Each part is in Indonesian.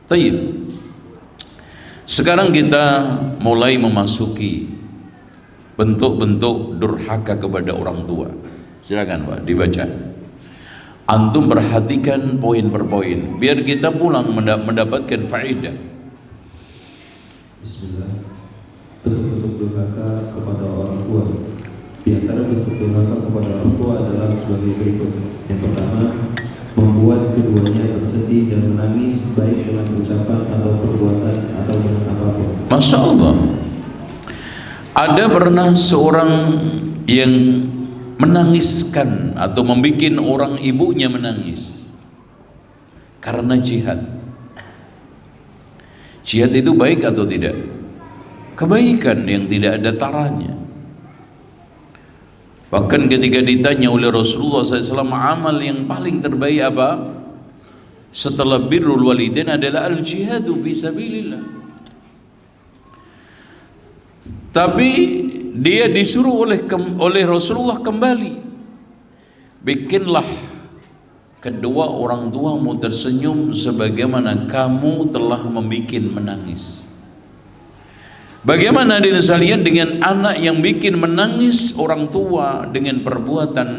Tayyib. Sekarang kita mulai memasuki bentuk-bentuk durhaka kepada orang tua. Silakan Pak, dibaca. Antum perhatikan poin per poin, biar kita pulang mendapatkan faedah. Bismillah. Bentuk-bentuk durhaka kepada orang tua. Di antara bentuk durhaka kepada orang tua adalah sebagai berikut. Yang pertama, membuat keduanya bersedih dan menangis baik dengan ucapan atau perbuatan atau dengan apapun. Masya Allah. Ada pernah seorang yang menangiskan atau membuat orang ibunya menangis karena jihad. Jihad itu baik atau tidak? Kebaikan yang tidak ada taranya. Bahkan ketika ditanya oleh Rasulullah SAW, amal yang paling terbaik apa? Setelah birrul walidain adalah al-jihadu fi sabilillah. Tapi dia disuruh oleh Rasulullah kembali. Bikinlah kedua orang tuamu tersenyum sebagaimana kamu telah membuat menangis. Bagaimana dengan sekalian dengan anak yang bikin menangis orang tua dengan perbuatan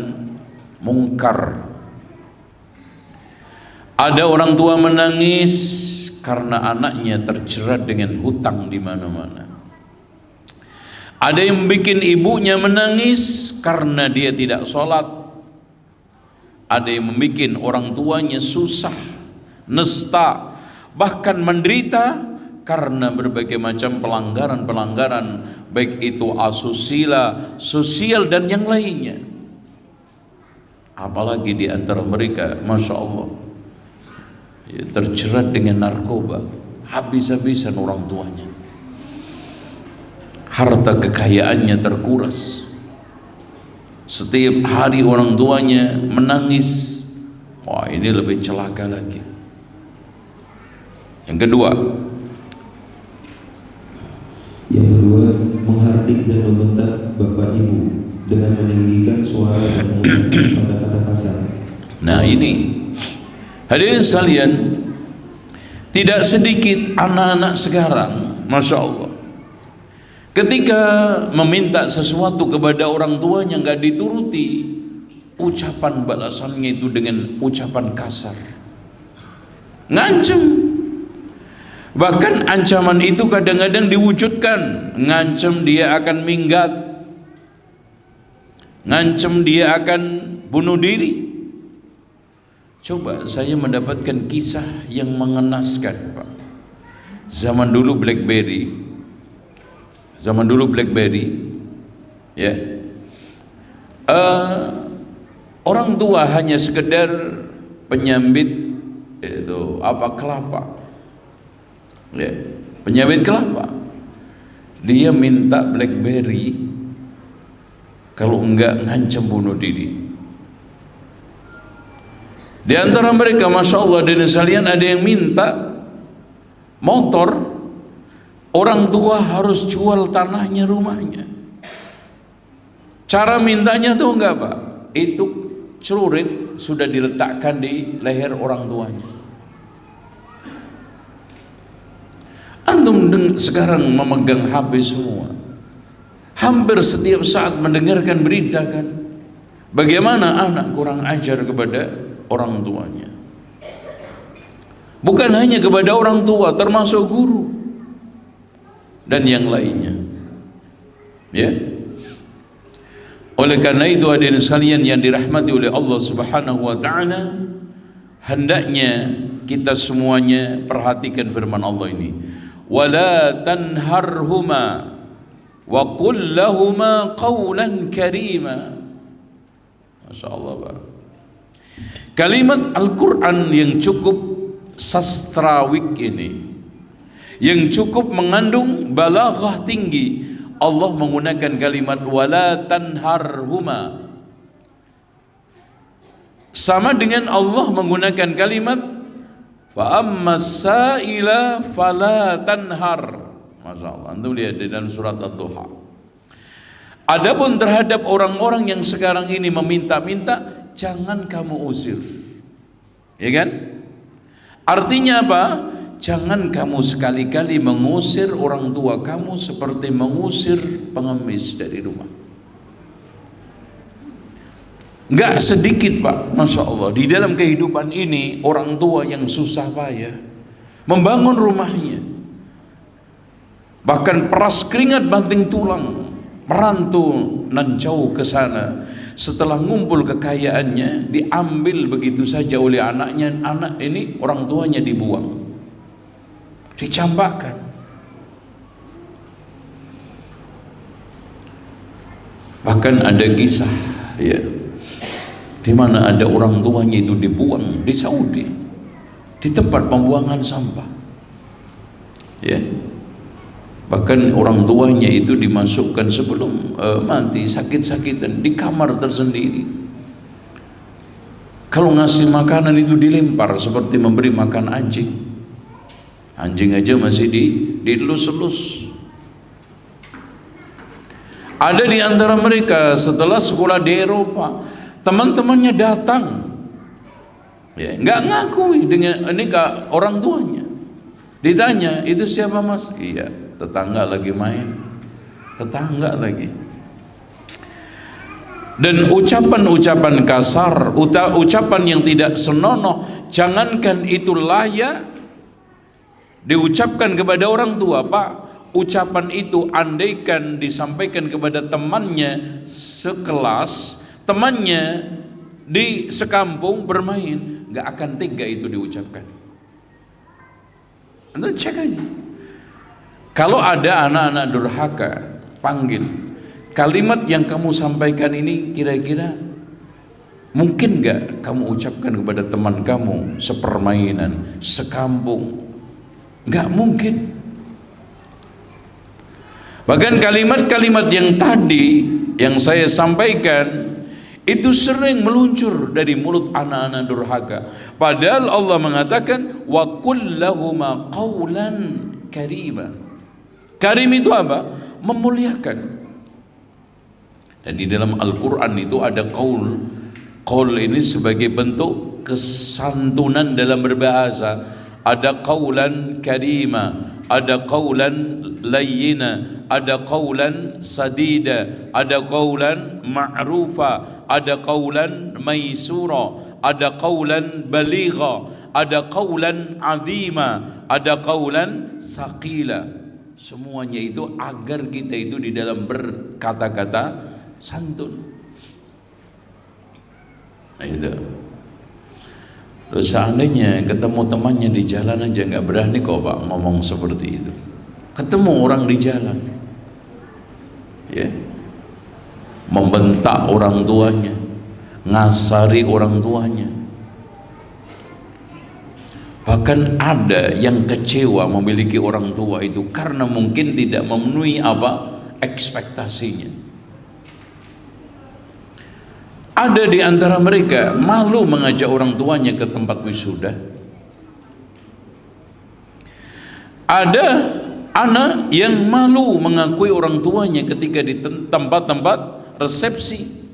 mungkar? Ada orang tua menangis karena anaknya terjerat dengan hutang di mana-mana. Ada yang bikin ibunya menangis karena dia tidak sholat. Ada yang membuat orang tuanya susah, nesta, bahkan menderita karena berbagai macam pelanggaran-pelanggaran, baik itu asusila, sosial dan yang lainnya. Apalagi di antara mereka, Masya Allah, ya, terjerat dengan narkoba, habis-habisan orang tuanya. Harta kekayaannya terkuras. Setiap hari orang tuanya menangis. Wah, ini lebih celaka lagi. Yang kedua, menghardik dan membentak bapak ibu dengan meninggikan suara dan mengucapkan kata-kata kasar. Nah ini, hadirin sekalian, tidak sedikit anak-anak sekarang, Masya Allah, ketika meminta sesuatu kepada orang tuanya nggak dituruti, ucapan balasannya itu dengan ucapan kasar, ngancem. Bahkan ancaman itu kadang-kadang diwujudkan, ngancem dia akan minggat, ngancem dia akan bunuh diri. Coba saya mendapatkan kisah yang mengenaskan, Pak. Zaman dulu BlackBerry, ya, orang tua hanya sekedar penyambit itu kelapa, ya, penyambit kelapa. Dia minta BlackBerry, kalau enggak ngancam bunuh diri. Di antara mereka, Masya Allah, dan sekalian, ada yang minta motor. Orang tua harus jual tanahnya, rumahnya. Cara mintanya tuh enggak, Pak, itu celurit sudah diletakkan di leher orang tuanya. Antum sekarang memegang HP semua, hampir setiap saat mendengarkan berita kan, bagaimana anak kurang ajar kepada orang tuanya. Bukan hanya kepada orang tua, termasuk guru dan yang lainnya, ya. Oleh karena itu, hadirin sekalian yang dirahmati oleh Allah Subhanahu wa taala, hendaknya kita semuanya perhatikan firman Allah ini. Wala tanharhuma wa qul lahuma qawlan karima. Masya Allah, Pak. Kalimat Al-Quran yang cukup sastrawik ini, yang cukup mengandung balaghah tinggi, Allah menggunakan kalimat wala tanharhuma, sama dengan Allah menggunakan kalimat fa ammas sa'ila fala tanhar. Masya Allah, antum lihat di dalam surat Ad-Duha. Adapun terhadap orang-orang yang sekarang ini meminta-minta, jangan kamu usir, ya kan? Artinya apa? jangan kamu sekali-kali mengusir orang tua kamu seperti mengusir pengemis dari rumah. Enggak sedikit Pak, Masya Allah, di dalam kehidupan ini orang tua yang susah payah membangun rumahnya, bahkan peras keringat banting tulang, merantau nan jauh ke sana. Setelah ngumpul kekayaannya diambil begitu saja oleh anaknya. Anak ini orang tuanya dibuang, dicampakkan. Bahkan ada kisah ya, di mana ada orang tuanya itu dibuang di Saudi, di tempat pembuangan sampah ya. Bahkan orang tuanya itu dimasukkan sebelum mati sakit-sakitan di kamar tersendiri. Kalau ngasih makanan itu dilempar seperti memberi makan anjing. Anjing aja masih dilus-lus. Ada di antara mereka setelah sekolah di Eropa, teman-temannya datang, ya, nggak ngakui dengan ini orang tuanya. Ditanya, itu siapa mas? Iya, tetangga lagi main. Tetangga lagi. Dan ucapan-ucapan kasar, ucapan yang tidak senonoh, jangankan itu layak diucapkan kepada orang tua, Pak. Ucapan itu andaikan disampaikan kepada temannya sekelas, temannya di sekampung bermain, nggak akan tega itu diucapkan. Anda cek aja. Kalau ada anak-anak durhaka, panggil. Kalimat yang kamu sampaikan ini kira-kira mungkin nggak kamu ucapkan kepada teman kamu sepermainan, sekampung? Nggak mungkin. Bahkan kalimat-kalimat yang tadi yang saya sampaikan itu sering meluncur dari mulut anak-anak durhaka. Padahal Allah mengatakan wa qul lahuma qawlan karima. Karim itu apa? Memuliakan. Dan di dalam Al-Quran itu ada qaul. Qaul ini sebagai bentuk kesantunan dalam berbahasa. Ada qawlan karima, ada qawlan layyina, ada qawlan sadida, ada qawlan ma'rufa, ada qawlan maisura, ada qawlan baligha, ada qawlan azima, ada qawlan saqila. Semuanya itu agar kita itu di dalam berkata-kata santun. Nah itu. Terus seandainya ketemu temannya di jalan aja nggak berani kok Pak ngomong seperti itu. Ketemu orang di jalan, ya, membentak orang tuanya, ngasari orang tuanya. Bahkan ada yang kecewa memiliki orang tua itu karena mungkin tidak memenuhi apa ekspektasinya. Ada di antara mereka malu mengajak orang tuanya ke tempat wisuda. Ada anak yang malu mengakui orang tuanya ketika di tempat-tempat resepsi.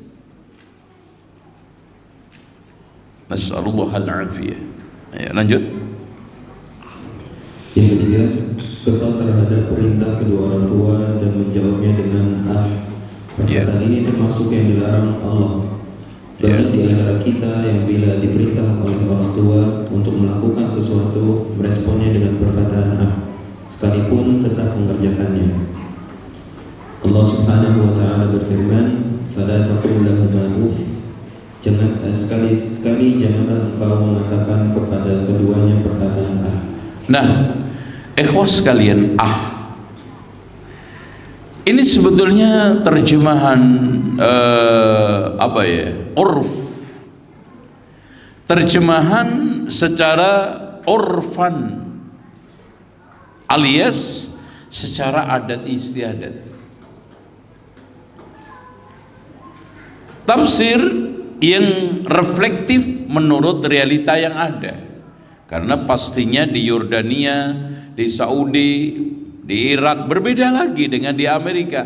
Nasallallahu al-afiyah. Ya, lanjut. Yang ketiga, kesal terhadap perintah kedua orang tua dan menjawabnya dengan perkataan ini termasuk yang dilarang Allah. Banyak di antara kita yang bila diperintah oleh orang tua untuk melakukan sesuatu meresponnya dengan perkataan sekalipun tetap mengerjakannya. Allah Subhanahu wa taala berfirman, "Fala taqul lahum uff." Jangan sekali-sekali janganlah engkau mengatakan kepada keduanya perkataan Nah, ikhwas sekalian, ini sebetulnya terjemahan urf, terjemahan secara urfan alias secara adat istiadat. Tafsir yang reflektif menurut realita yang ada, karena pastinya di Yordania, di Saudi, di Irak berbeda lagi dengan di Amerika.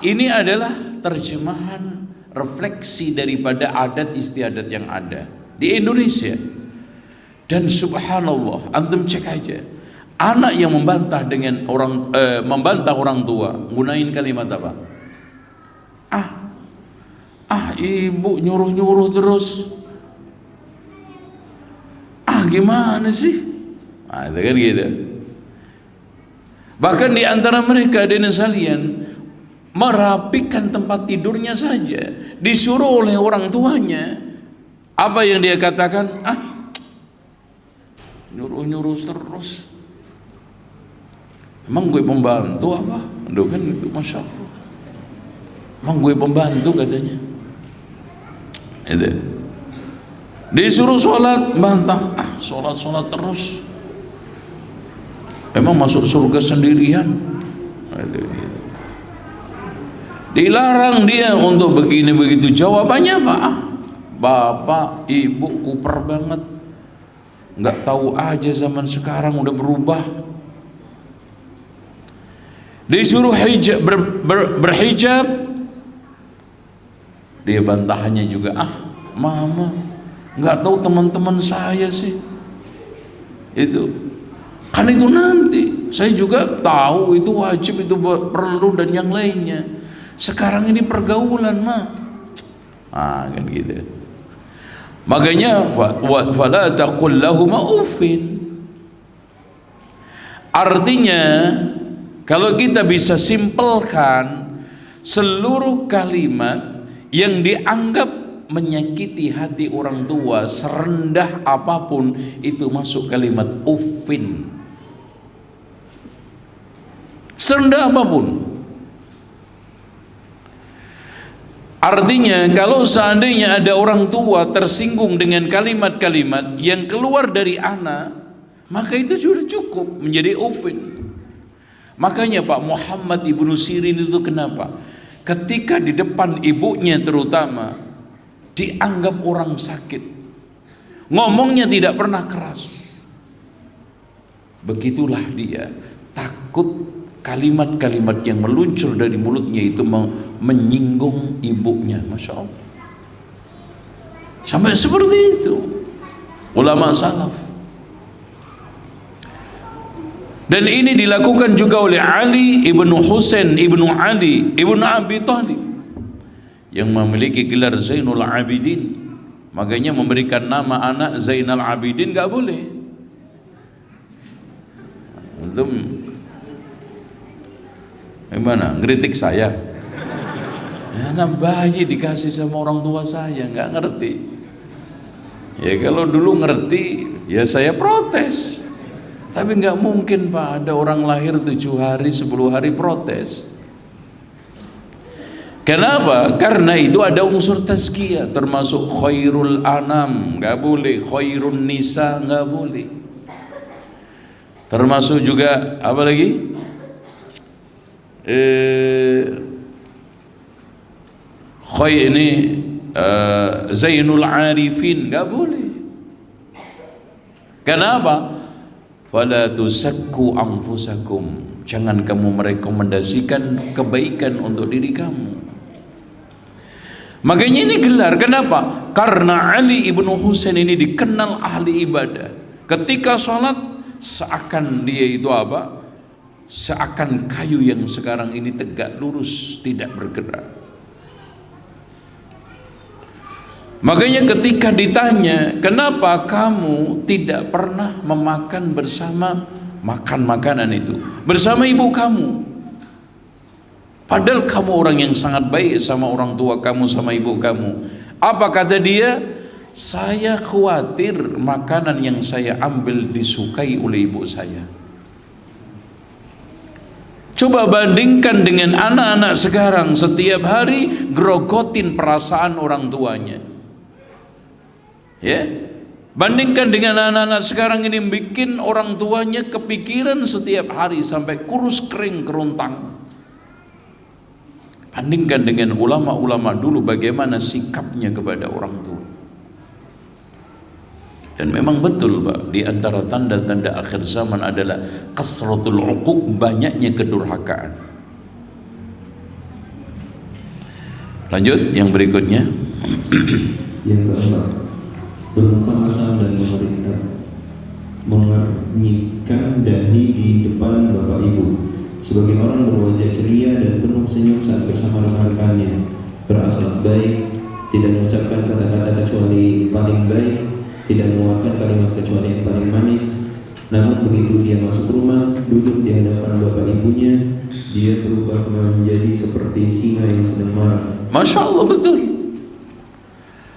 Ini adalah terjemahan refleksi daripada adat istiadat yang ada di Indonesia. Dan subhanallah, antum cek aja, anak yang membantah dengan membantah orang tua, gunain kalimat apa? Ibu nyuruh-nyuruh terus. Gimana sih? Itu kan gitu. Bahkan di antara mereka ada sekalian merapikan tempat tidurnya saja disuruh oleh orang tuanya. Apa yang dia katakan? Nyuruh-nyuruh terus. Emang gue pembantu apa? Aduh kan itu, masya Allah. Emang gue pembantu katanya. Itu. Disuruh sholat, bantah. Sholat terus. Emang masuk surga sendirian? Itu. Dilarang dia untuk begini begitu. Jawabannya apa? Bapak, ibu kuper banget. Nggak tahu aja zaman sekarang udah berubah. Disuruh hijab, berhijab, dia bantahannya juga, mama, nggak tahu teman-teman saya sih. Itu kan itu nanti. Saya juga tahu itu wajib, itu perlu dan yang lainnya. Sekarang ini pergaulan mah. Kan gitu. Makanya fala taqul lahum uffin. Artinya kalau kita bisa simpelkan, seluruh kalimat yang dianggap menyakiti hati orang tua serendah apapun itu masuk kalimat uffin. Serendah apapun. Artinya kalau seandainya ada orang tua tersinggung dengan kalimat-kalimat yang keluar dari anak, maka itu sudah cukup menjadi uffin. Makanya Pak Muhammad Ibnu Sirin itu kenapa? Ketika di depan ibunya terutama dianggap orang sakit, ngomongnya tidak pernah keras. Begitulah dia, takut kalimat-kalimat yang meluncur dari mulutnya itu menyinggung ibunya. Masya Allah, sampai seperti itu ulama salaf. Dan ini dilakukan juga oleh Ali ibnu Husain ibnu Ali ibnu Abi Thalib yang memiliki gelar Zainul Abidin. Makanya memberikan nama anak Zainal Abidin gak boleh. Antum gimana? Ngeritik saya? Anak bayi dikasih sama orang tua saya, nggak ngerti. Ya kalau dulu ngerti, ya saya protes. Tapi nggak mungkin Pak, ada orang lahir 7 hari, 10 hari protes. Kenapa? Karena itu ada unsur tazkiyah, termasuk khairul anam, nggak boleh. Khairun nisa, nggak boleh. Termasuk juga apa lagi? Zainul Arifin, nggak boleh. Kenapa? Fala tuzakku anfusakum, jangan kamu merekomendasikan kebaikan untuk diri kamu. Makanya ini gelar, kenapa? Karena Ali ibnu Husain ini dikenal ahli ibadah. Ketika sholat seakan dia itu apa? Seakan kayu yang sekarang ini tegak lurus, tidak bergerak. Makanya ketika ditanya, kenapa kamu tidak pernah memakan bersama, makan makanan itu bersama ibu kamu, padahal kamu orang yang sangat baik sama orang tua kamu, sama ibu kamu. Apa kata dia? Saya khawatir makanan yang saya ambil disukai oleh ibu saya. Coba bandingkan dengan anak-anak sekarang, setiap hari grogotin perasaan orang tuanya. Ya, bandingkan dengan anak-anak sekarang ini, bikin orang tuanya kepikiran setiap hari sampai kurus kering kerontang. Bandingkan dengan ulama-ulama dulu bagaimana sikapnya kepada orang tua. Dan memang betul Pak, di antara tanda-tanda akhir zaman adalah kasratul uquq, banyaknya kedurhakaan. Lanjut yang berikutnya. Yang keempat, bermuka masam dan memerintah. mengernyitkan dahi di depan bapak ibu. Sebagian orang berwajah ceria dan penuh senyum saat bersama rekan-rekannya, berakhlak baik, tidak mengucapkan kata-kata kecuali paling baik, tidak mengeluarkan kalimat kecuali yang paling manis. Namun begitu dia masuk rumah, duduk di hadapan bapak ibunya, dia berubah menjadi seperti singa yang sedang marah. Masya Allah, betul.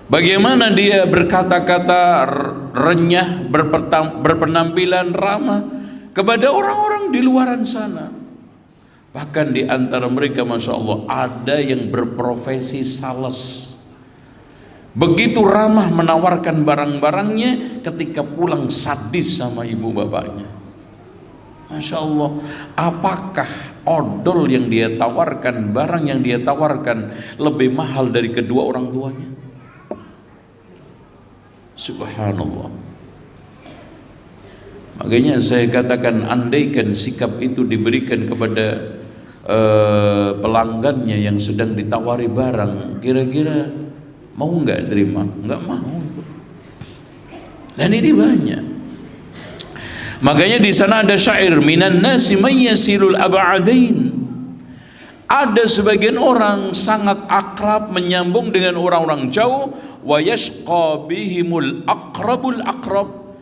Bagaimana dia berkata-kata renyah, berpenampilan ramah kepada orang-orang di luaran sana. Bahkan di antara mereka, Masya Allah, ada yang berprofesi sales. Begitu ramah menawarkan barang-barangnya, ketika pulang sadis sama ibu bapaknya. Masya Allah, apakah odol yang dia tawarkan, barang yang dia tawarkan lebih mahal dari kedua orang tuanya? Subhanallah. Makanya saya katakan, andaikan sikap itu diberikan kepada pelanggannya yang sedang ditawari barang, kira-kira mau nggak terima? Nggak mau itu. Dan ini banyak. Makanya di sana ada syair, minan nasi may yasilul ab'adain. Ada sebagian orang sangat akrab, menyambung dengan orang-orang jauh, wa yashqa bihimul aqrabul aqrab.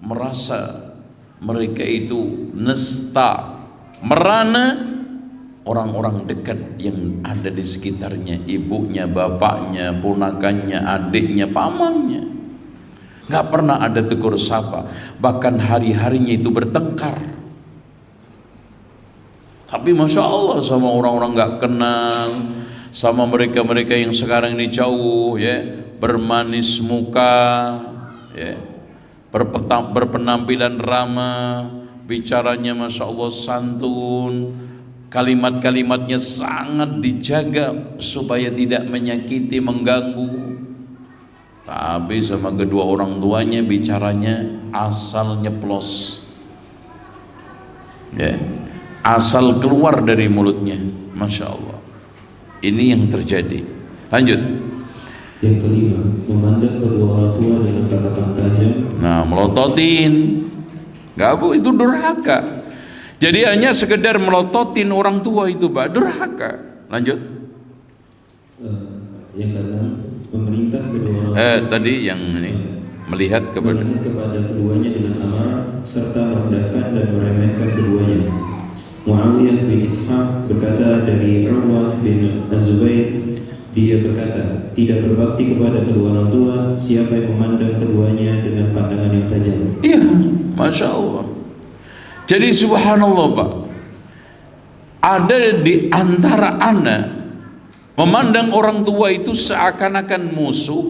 Merasa mereka itu nesta, merana orang-orang dekat yang ada di sekitarnya, ibunya, bapaknya, ponakannya, adiknya, pamannya. Nggak pernah ada tegur sapa, bahkan hari-harinya itu bertengkar. Tapi Masya Allah, sama orang-orang nggak kenal, sama mereka-mereka yang sekarang ini jauh, ya, bermanis muka, ya, berpenampilan ramah, bicaranya Masya Allah santun, kalimat-kalimatnya sangat dijaga supaya tidak menyakiti, mengganggu. Tapi sama kedua orang tuanya bicaranya asal nyeplos, ya, asal keluar dari mulutnya. Masya Allah, ini yang terjadi. Lanjut. Yang kelima, memandang kedua orang tua dengan tatapan tajam. Nah, melototin, nggak bu, itu durhaka. Jadi hanya sekedar melototin orang tua itu, Pak, durhaka. Lanjut. Yang keenam, memerintah kedua orang tua. Tadi yang ini melihat kepada keduanya dengan amarah serta merendahkan dan meremehkan keduanya. Muawiyah bin Ishaq berkata dari Urwah bin Az-Zubair, dia berkata, tidak berbakti kepada kedua orang tua siapa yang memandang keduanya dengan pandangan yang tajam. Iya, Masya Allah. Jadi subhanallah Pak, ada di antara anak memandang orang tua itu seakan-akan musuh,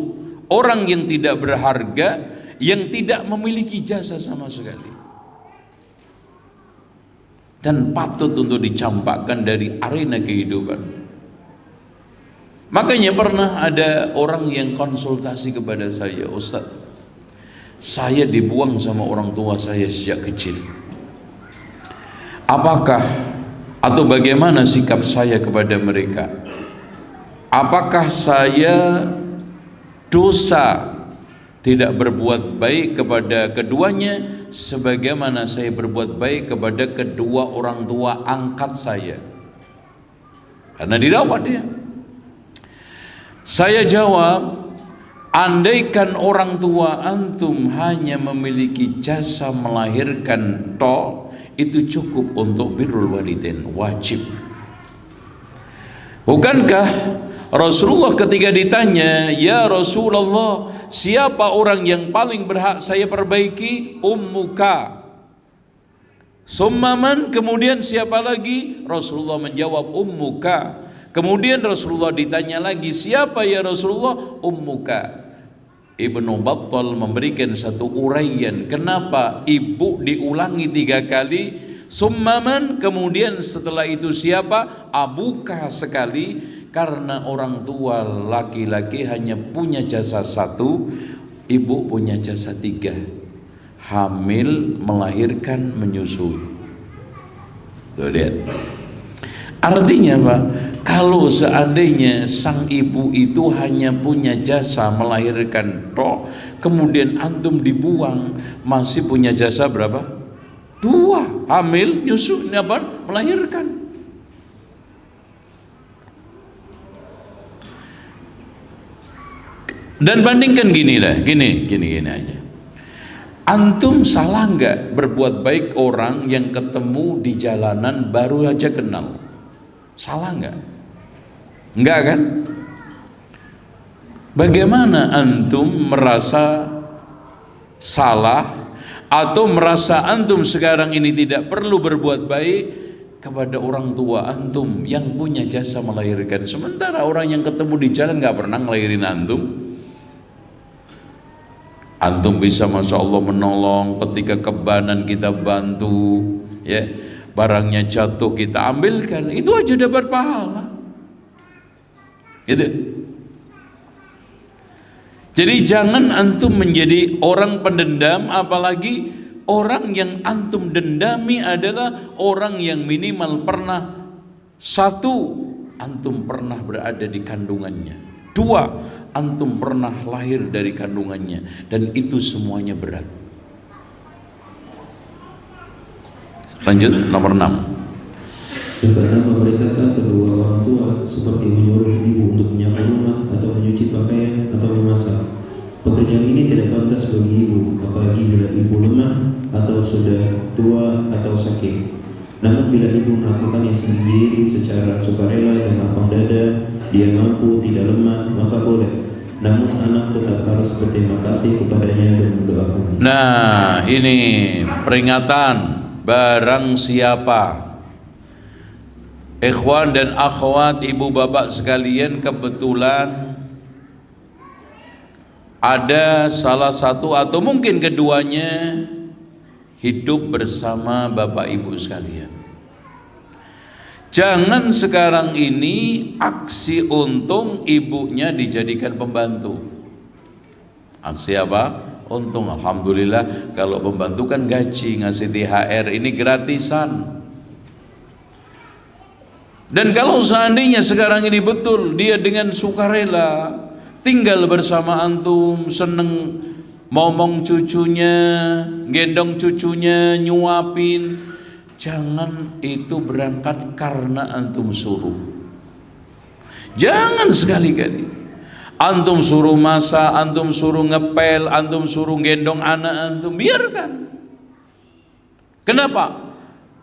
orang yang tidak berharga, yang tidak memiliki jasa sama sekali, dan patut untuk dicampakkan dari arena kehidupan. Makanya pernah ada orang yang konsultasi kepada saya, Ustaz, saya dibuang sama orang tua saya sejak kecil. Apakah atau bagaimana sikap saya kepada mereka? Apakah saya dosa tidak berbuat baik kepada keduanya sebagaimana saya berbuat baik kepada kedua orang tua angkat saya? Karena dirawat dia. Saya jawab, andaikan orang tua antum hanya memiliki jasa melahirkan toh, itu cukup untuk birrul walidain, wajib. Bukankah Rasulullah ketika ditanya, ya Rasulullah, siapa orang yang paling berhak saya perbaiki? Ummuka. Summaman, kemudian siapa lagi? Rasulullah menjawab ummuka. Kemudian Rasulullah ditanya lagi, siapa ya Rasulullah? Ummuka. Ibnu Battal memberikan satu uraian kenapa ibu diulangi 3 kali, summaman, kemudian setelah itu siapa? Abuka sekali, karena orang tua laki-laki hanya punya jasa 1, ibu punya jasa 3, hamil, melahirkan, menyusui. Tuh lihat. Artinya Pak, kalau seandainya sang ibu itu hanya punya jasa melahirkan toh, kemudian antum dibuang, masih punya jasa berapa? 2, hamil, nyusu, melahirkan. Dan bandingkan gini aja. Antum salah nggak berbuat baik orang yang ketemu di jalanan baru aja kenal? Salah nggak? Enggak kan? Bagaimana antum merasa salah atau merasa antum sekarang ini tidak perlu berbuat baik kepada orang tua antum yang punya jasa melahirkan, sementara orang yang ketemu di jalan nggak pernah ngelahirin antum? Antum bisa Masya Allah menolong, ketika kebanan kita bantu, ya, barangnya jatuh kita ambilkan, itu aja dapat pahala. Gitu. Jadi jangan antum menjadi orang pendendam, apalagi orang yang antum dendami adalah orang yang minimal pernah, 1, antum pernah berada di kandungannya, 2, antum pernah lahir dari kandungannya, dan itu semuanya berat. Lanjut nomor 6. Dan karena memerintahkan kedua orang tua seperti menyuruh ibu untuk menyapu rumah atau menyuci pakaian atau memasak. Pekerjaan ini tidak pantas bagi ibu, apalagi bila ibu lemah atau sudah tua atau sakit. Namun bila ibu melakukannya sendiri secara sukarela dan lapang dada, dia mampu, tidak lemah, maka boleh. Namun anak tetap harus berterima kasih kepadanya dan mendoakan. Nah, ini peringatan, barang siapa ikhwan dan akhwat, ibu bapak sekalian, kebetulan ada salah satu atau mungkin keduanya hidup bersama bapak ibu sekalian, jangan sekarang ini aksi untung ibunya dijadikan pembantu. Aksi apa? Untung. Alhamdulillah kalau pembantu kan gaji, ngasih THR, ini gratisan. Dan kalau seandainya sekarang ini betul dia dengan sukarela tinggal bersama antum, seneng ngomong cucunya, gendong cucunya, nyuapin, jangan itu berangkat karena antum suruh. Jangan sekali-kali antum suruh masak, antum suruh ngepel, antum suruh gendong anak antum, biarkan. Kenapa?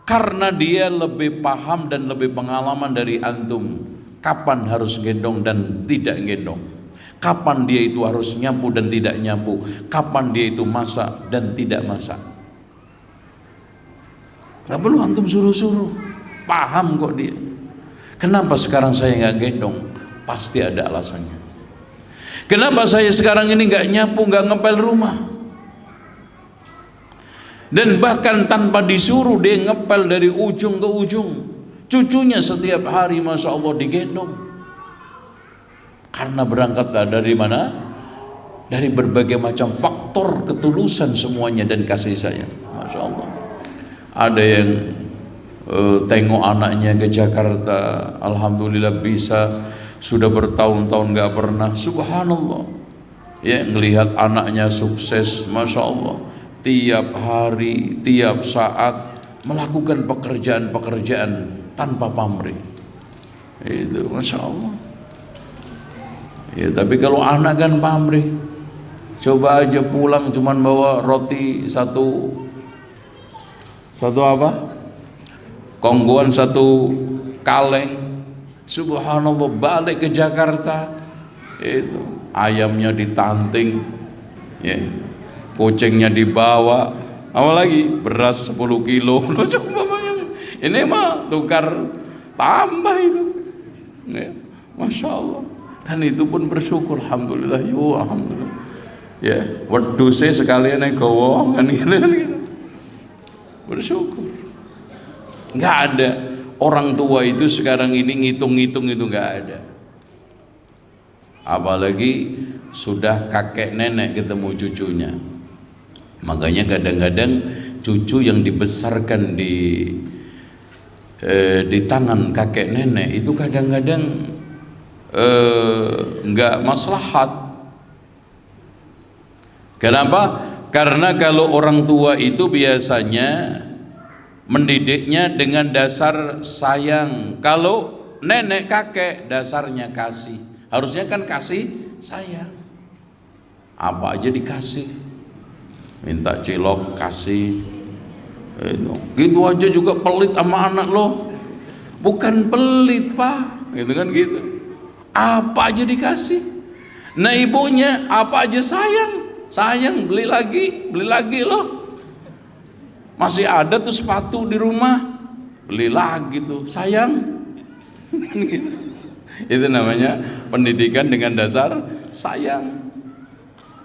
Karena dia lebih paham dan lebih pengalaman dari antum, kapan harus gendong dan tidak gendong, kapan dia itu harus nyapu dan tidak nyapu, kapan dia itu masak dan tidak masak. Gak perlu antum suruh-suruh, paham kok dia. Kenapa sekarang saya nggak gendong? Pasti ada alasannya. Kenapa saya sekarang ini nggak nyapu, nggak ngepel rumah? Dan bahkan tanpa disuruh dia ngepel dari ujung ke ujung. Cucunya setiap hari Masya Allah digendong. Karena berangkat dari mana? Dari berbagai macam faktor ketulusan semuanya dan kasih sayang. Masya Allah. Ada yang tengok anaknya ke Jakarta, alhamdulillah bisa, sudah bertahun-tahun gak pernah, subhanallah ya, ngelihat anaknya sukses, Masya Allah, tiap hari, tiap saat melakukan pekerjaan-pekerjaan tanpa pamrih, itu Masya Allah ya. Tapi kalau anak kan pamrih, coba aja pulang cuman bawa roti satu apa? Kongguan satu kaleng, subhanallah, balik ke Jakarta itu ayamnya ditanting ya, kucingnya dibawa, apalagi beras 10 kilo. Coba bayang, ini mah tukar tambah itu ya, Masya Allah. Dan itu pun bersyukur, alhamdulillah, yo alhamdulillah ya, wedhuse sekalian gowo kan gitu kan gitu. Bersyukur. Nggak ada orang tua itu sekarang ini ngitung-ngitung, itu nggak ada. Apalagi sudah kakek nenek ketemu cucunya. Makanya kadang-kadang cucu yang dibesarkan di di tangan kakek nenek itu kadang-kadang nggak maslahat. Kenapa? Karena kalau orang tua itu biasanya mendidiknya dengan dasar sayang. Kalau nenek kakek dasarnya kasih. Harusnya kan kasih sayang. Apa aja dikasih. Minta cilok kasih. Gitu aja juga pelit sama anak lo. Bukan pelit, Pak. Gitu kan gitu. Apa aja dikasih. Nah ibunya apa aja sayang. Sayang, beli lagi loh. Masih ada tuh sepatu di rumah, beli lagi tuh, sayang. Itu namanya pendidikan dengan dasar sayang.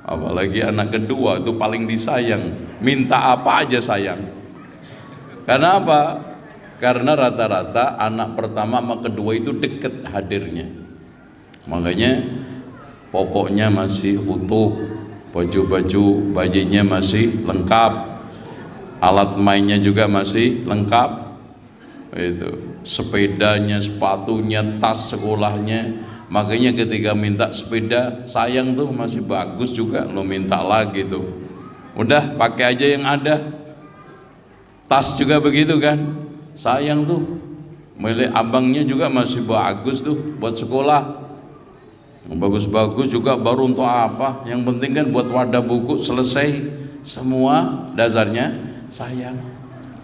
Apalagi anak kedua itu paling disayang, minta apa aja sayang. Karena apa? Karena rata-rata anak pertama sama kedua itu deket hadirnya. Makanya popoknya masih utuh, baju-baju bayinya masih lengkap, alat mainnya juga masih lengkap, itu sepedanya, sepatunya, tas sekolahnya. Makanya ketika minta sepeda, sayang tuh masih bagus juga, lo minta lagi tuh, udah pakai aja yang ada. Tas juga begitu kan, sayang tuh, milik abangnya juga masih bagus tuh buat sekolah. Bagus-bagus juga baru untuk apa? Yang penting kan buat wadah buku selesai. Semua dasarnya sayang.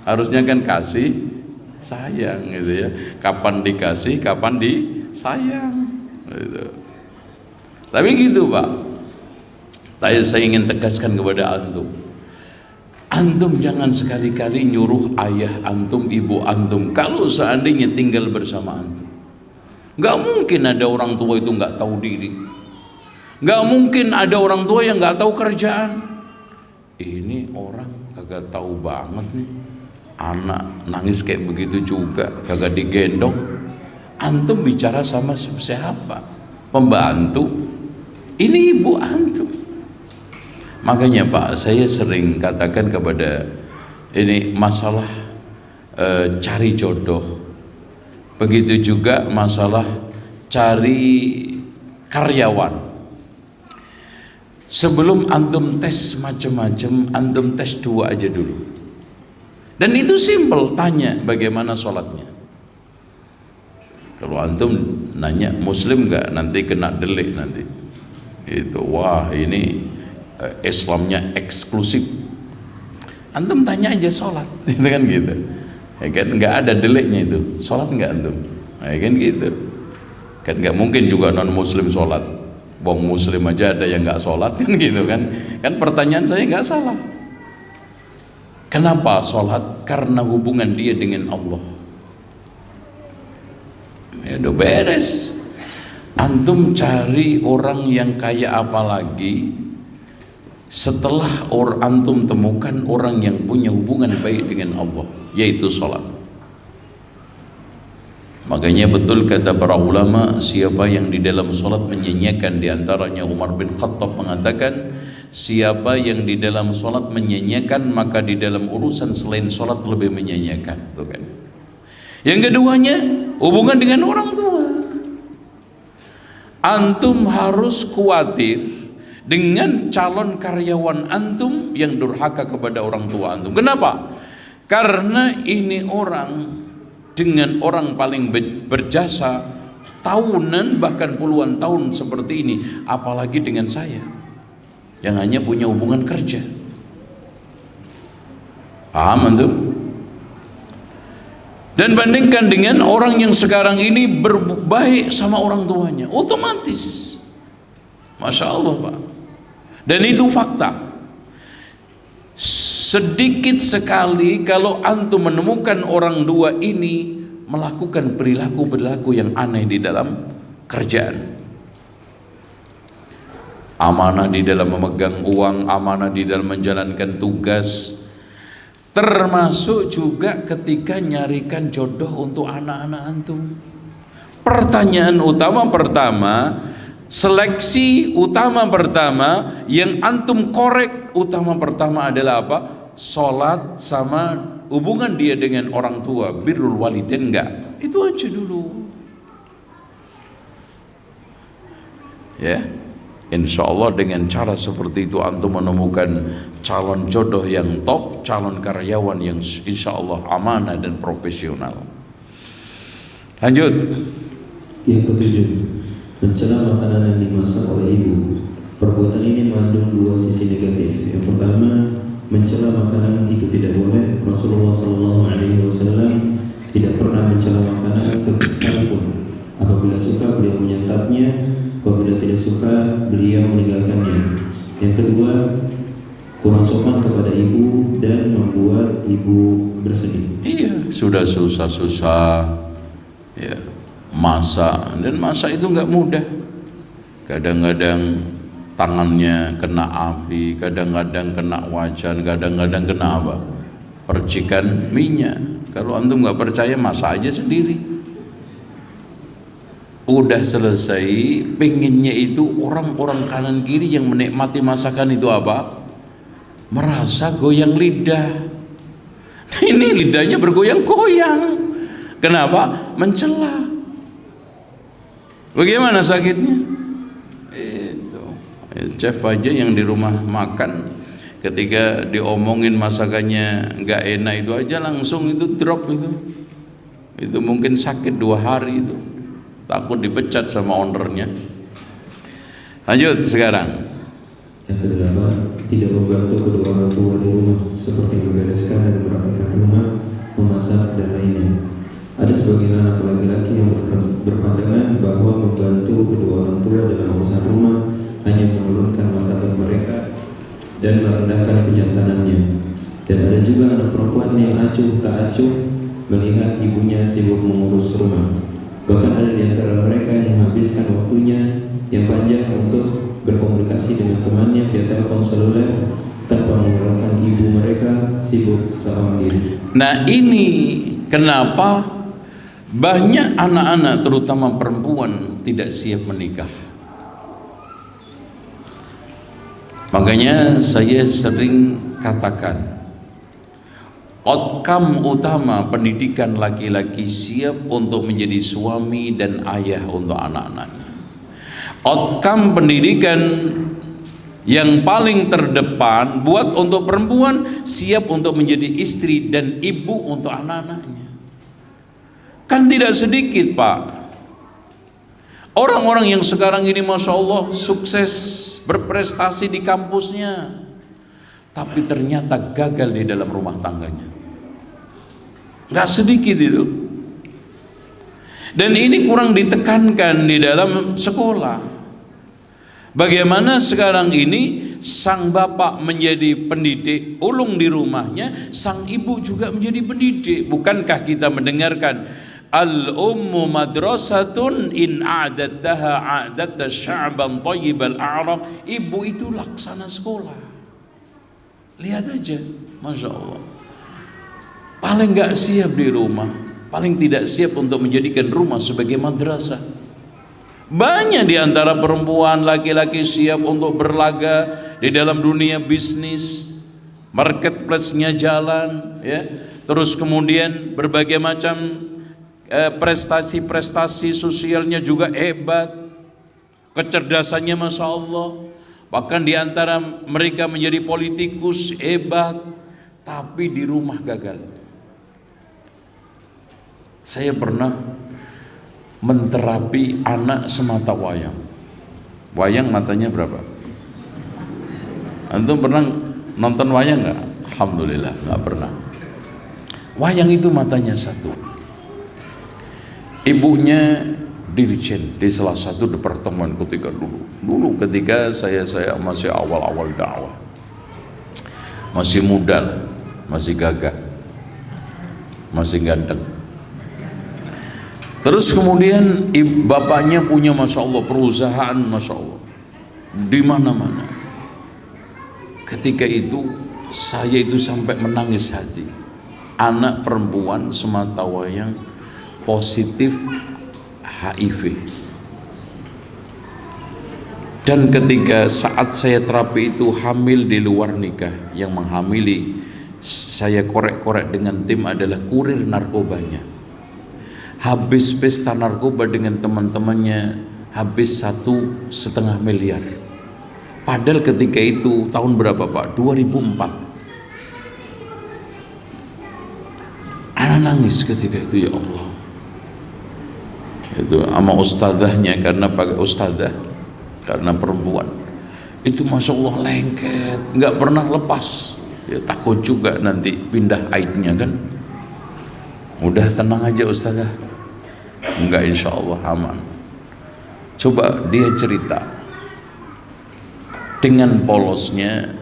Harusnya kan kasih sayang gitu ya. Kapan dikasih, kapan disayang gitu. Tapi gitu Pak. Saya ingin tegaskan kepada antum. Antum jangan sekali-kali nyuruh ayah antum, ibu antum kalau seandainya tinggal bersama antum. Gak mungkin ada orang tua itu gak tahu diri. Gak mungkin ada orang tua yang gak tahu kerjaan. Ini orang kagak tahu banget nih, anak nangis kayak begitu juga kagak digendong. Antum bicara sama siapa? Pembantu? Ini ibu antum. Makanya Pak, saya sering katakan kepada ini masalah cari jodoh. Begitu juga masalah cari karyawan. Sebelum antum tes macam-macam, antum tes dua aja dulu. Dan itu simple, tanya bagaimana sholatnya. Kalau antum nanya muslim nggak, nanti kena delik nanti. Itu wah ini Islamnya eksklusif. Antum tanya aja sholat, itu kan gitu. Ya kan nggak ada deliknya itu, sholat nggak antum, ya kan gitu. Kan nggak mungkin juga non muslim sholat, bong muslim aja ada yang nggak sholat kan gitu kan. Kan pertanyaan saya nggak salah. Kenapa sholat? Karena hubungan dia dengan Allah. Ya udah beres. Antum cari orang yang kayak apa lagi? Setelah antum temukan orang yang punya hubungan baik dengan Allah, yaitu sholat. Makanya betul kata para ulama, siapa yang di dalam sholat menyanyiakan, diantaranya Umar bin Khattab mengatakan, siapa yang di dalam sholat menyanyiakan, maka di dalam urusan selain sholat lebih menyanyiakan. Tuh kan. Yang keduanya, hubungan dengan orang tua. Antum harus khawatir dengan calon karyawan antum yang durhaka kepada orang tua antum. Kenapa? Karena ini orang dengan orang paling berjasa tahunan bahkan puluhan tahun seperti ini, apalagi dengan saya yang hanya punya hubungan kerja. Paham antum? Dan bandingkan dengan orang yang sekarang ini berbaik sama orang tuanya, otomatis Masya Allah Pak. Dan itu fakta. Sedikit sekali kalau antum menemukan orang dua ini melakukan perilaku-perilaku yang aneh di dalam kerjaan. Amanah di dalam memegang uang, amanah di dalam menjalankan tugas, termasuk juga ketika nyarikan jodoh untuk anak-anak antum. Pertanyaan utama pertama, seleksi utama pertama yang antum korek utama pertama adalah apa? Sholat sama hubungan dia dengan orang tua, birrul walidain enggak. Itu aja dulu. Ya, insya Allah dengan cara seperti itu antum menemukan calon jodoh yang top, calon karyawan yang insya Allah amanah dan profesional. Lanjut. Yang ketujuh, mencela makanan yang dimasak oleh ibu. Perbuatan ini mengandung dua sisi negatif. Yang pertama, mencela makanan itu tidak boleh. Rasulullah SAW tidak pernah mencela makanan sekalipun. Apabila suka beliau menyantapnya, apabila tidak suka beliau meninggalkannya. Yang kedua, kurang sopan kepada ibu dan membuat ibu bersedih. Iya, sudah susah-susah ya masak, dan masak itu nggak mudah. Kadang-kadang tangannya kena api, kadang-kadang kena wajan, kadang-kadang kena apa? Percikan minyak. Kalau antum nggak percaya, masak aja sendiri. Udah selesai, pengennya itu orang-orang kanan kiri yang menikmati masakan itu apa? Merasa goyang lidah. Nah, ini lidahnya bergoyang-goyang. Kenapa? Mencela. Bagaimana sakitnya? Itu chef aja yang di rumah makan, ketika diomongin masakannya nggak enak itu aja langsung itu drop itu. Itu mungkin sakit 2 hari itu. Takut dipecat sama ownernya. Lanjut sekarang. Yang kedelapan, tidak membantu kedua orang tua di rumah seperti membereskan dan merapikan rumah, memasak dan lainnya. Ada sebagian anak laki-laki yang berpandangan bahwa membantu kedua orang tua dalam urusan rumah hanya menurunkan martabat mereka dan merendahkan kejantanannya. Dan ada juga anak perempuan yang acuh tak acuh melihat ibunya sibuk mengurus rumah. Bahkan ada di antara mereka yang menghabiskan waktunya yang panjang untuk berkomunikasi dengan temannya via telepon seluler tanpa menghiraukan ibu mereka sibuk seorang diri. Nah, ini kenapa banyak anak-anak terutama perempuan tidak siap menikah. Makanya saya sering katakan, outcome utama pendidikan laki-laki siap untuk menjadi suami dan ayah untuk anak-anaknya. Outcome pendidikan yang paling terdepan buat untuk perempuan, siap untuk menjadi istri dan ibu untuk anak-anaknya. Kan tidak sedikit, Pak, orang-orang yang sekarang ini Masya Allah sukses berprestasi di kampusnya, tapi ternyata gagal di dalam rumah tangganya. Nggak sedikit itu. Dan ini kurang ditekankan di dalam sekolah. Bagaimana sekarang ini sang bapak menjadi pendidik, ulung di rumahnya, sang ibu juga menjadi pendidik. Bukankah kita mendengarkan al-ummu madrasatun in a'adattaha a'adatta sya'ban tayyibal a'raq. Ibu itu laksana sekolah. Lihat aja, Masya Allah. Paling gak siap di rumah, paling tidak siap untuk menjadikan rumah sebagai madrasah. Banyak di antara perempuan, laki-laki siap untuk berlaga di dalam dunia bisnis, marketplace-nya jalan, ya. Terus kemudian berbagai macam prestasi-prestasi sosialnya juga hebat, kecerdasannya Masya Allah. Bahkan di antara mereka menjadi politikus hebat, tapi di rumah gagal. Saya pernah menterapi anak semata wayang. Wayang matanya berapa? Antum pernah nonton wayang nggak? Alhamdulillah nggak pernah. Wayang itu matanya satu. Ibunya dirjen di salah satu departemen ketika dulu ketika saya masih awal-awal dakwah, masih muda, masih gagah, masih ganteng. Terus kemudian bapaknya punya Masya Allah perusahaan Masya Allah di mana-mana. Ketika itu saya itu sampai menangis hati. Anak perempuan semata wayang positif HIV. Dan ketika saat saya terapi itu hamil di luar nikah, yang menghamili saya korek-korek dengan tim adalah kurir narkobanya. Habis pesta narkoba dengan teman-temannya, habis 1,5 miliar. Padahal ketika itu tahun berapa Pak? 2004. Anak nangis ketika itu, ya Allah. Itu sama ustadzahnya, karena pakai ustadzah, karena perempuan. Itu Masya Allah lengket, nggak pernah lepas. Ya takut juga nanti pindah aibnya kan. Udah tenang aja ustazah, enggak, insya Allah aman. Coba dia cerita dengan polosnya,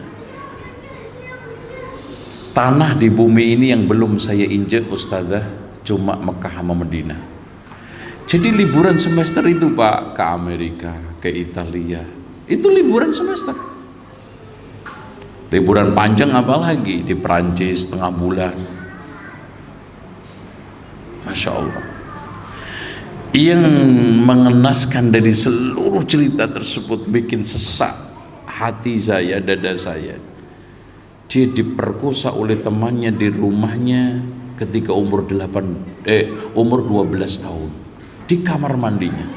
tanah di bumi ini yang belum saya injek ustazah cuma Mekah sama Madinah. Jadi liburan semester itu Pak, ke Amerika, ke Italia, itu liburan semester. Liburan panjang apalagi di Perancis setengah bulan. Masya Allah. Yang mengenaskan dari seluruh cerita tersebut, bikin sesak hati saya, dada saya. Dia diperkosa oleh temannya di rumahnya ketika umur 12 tahun, di kamar mandinya.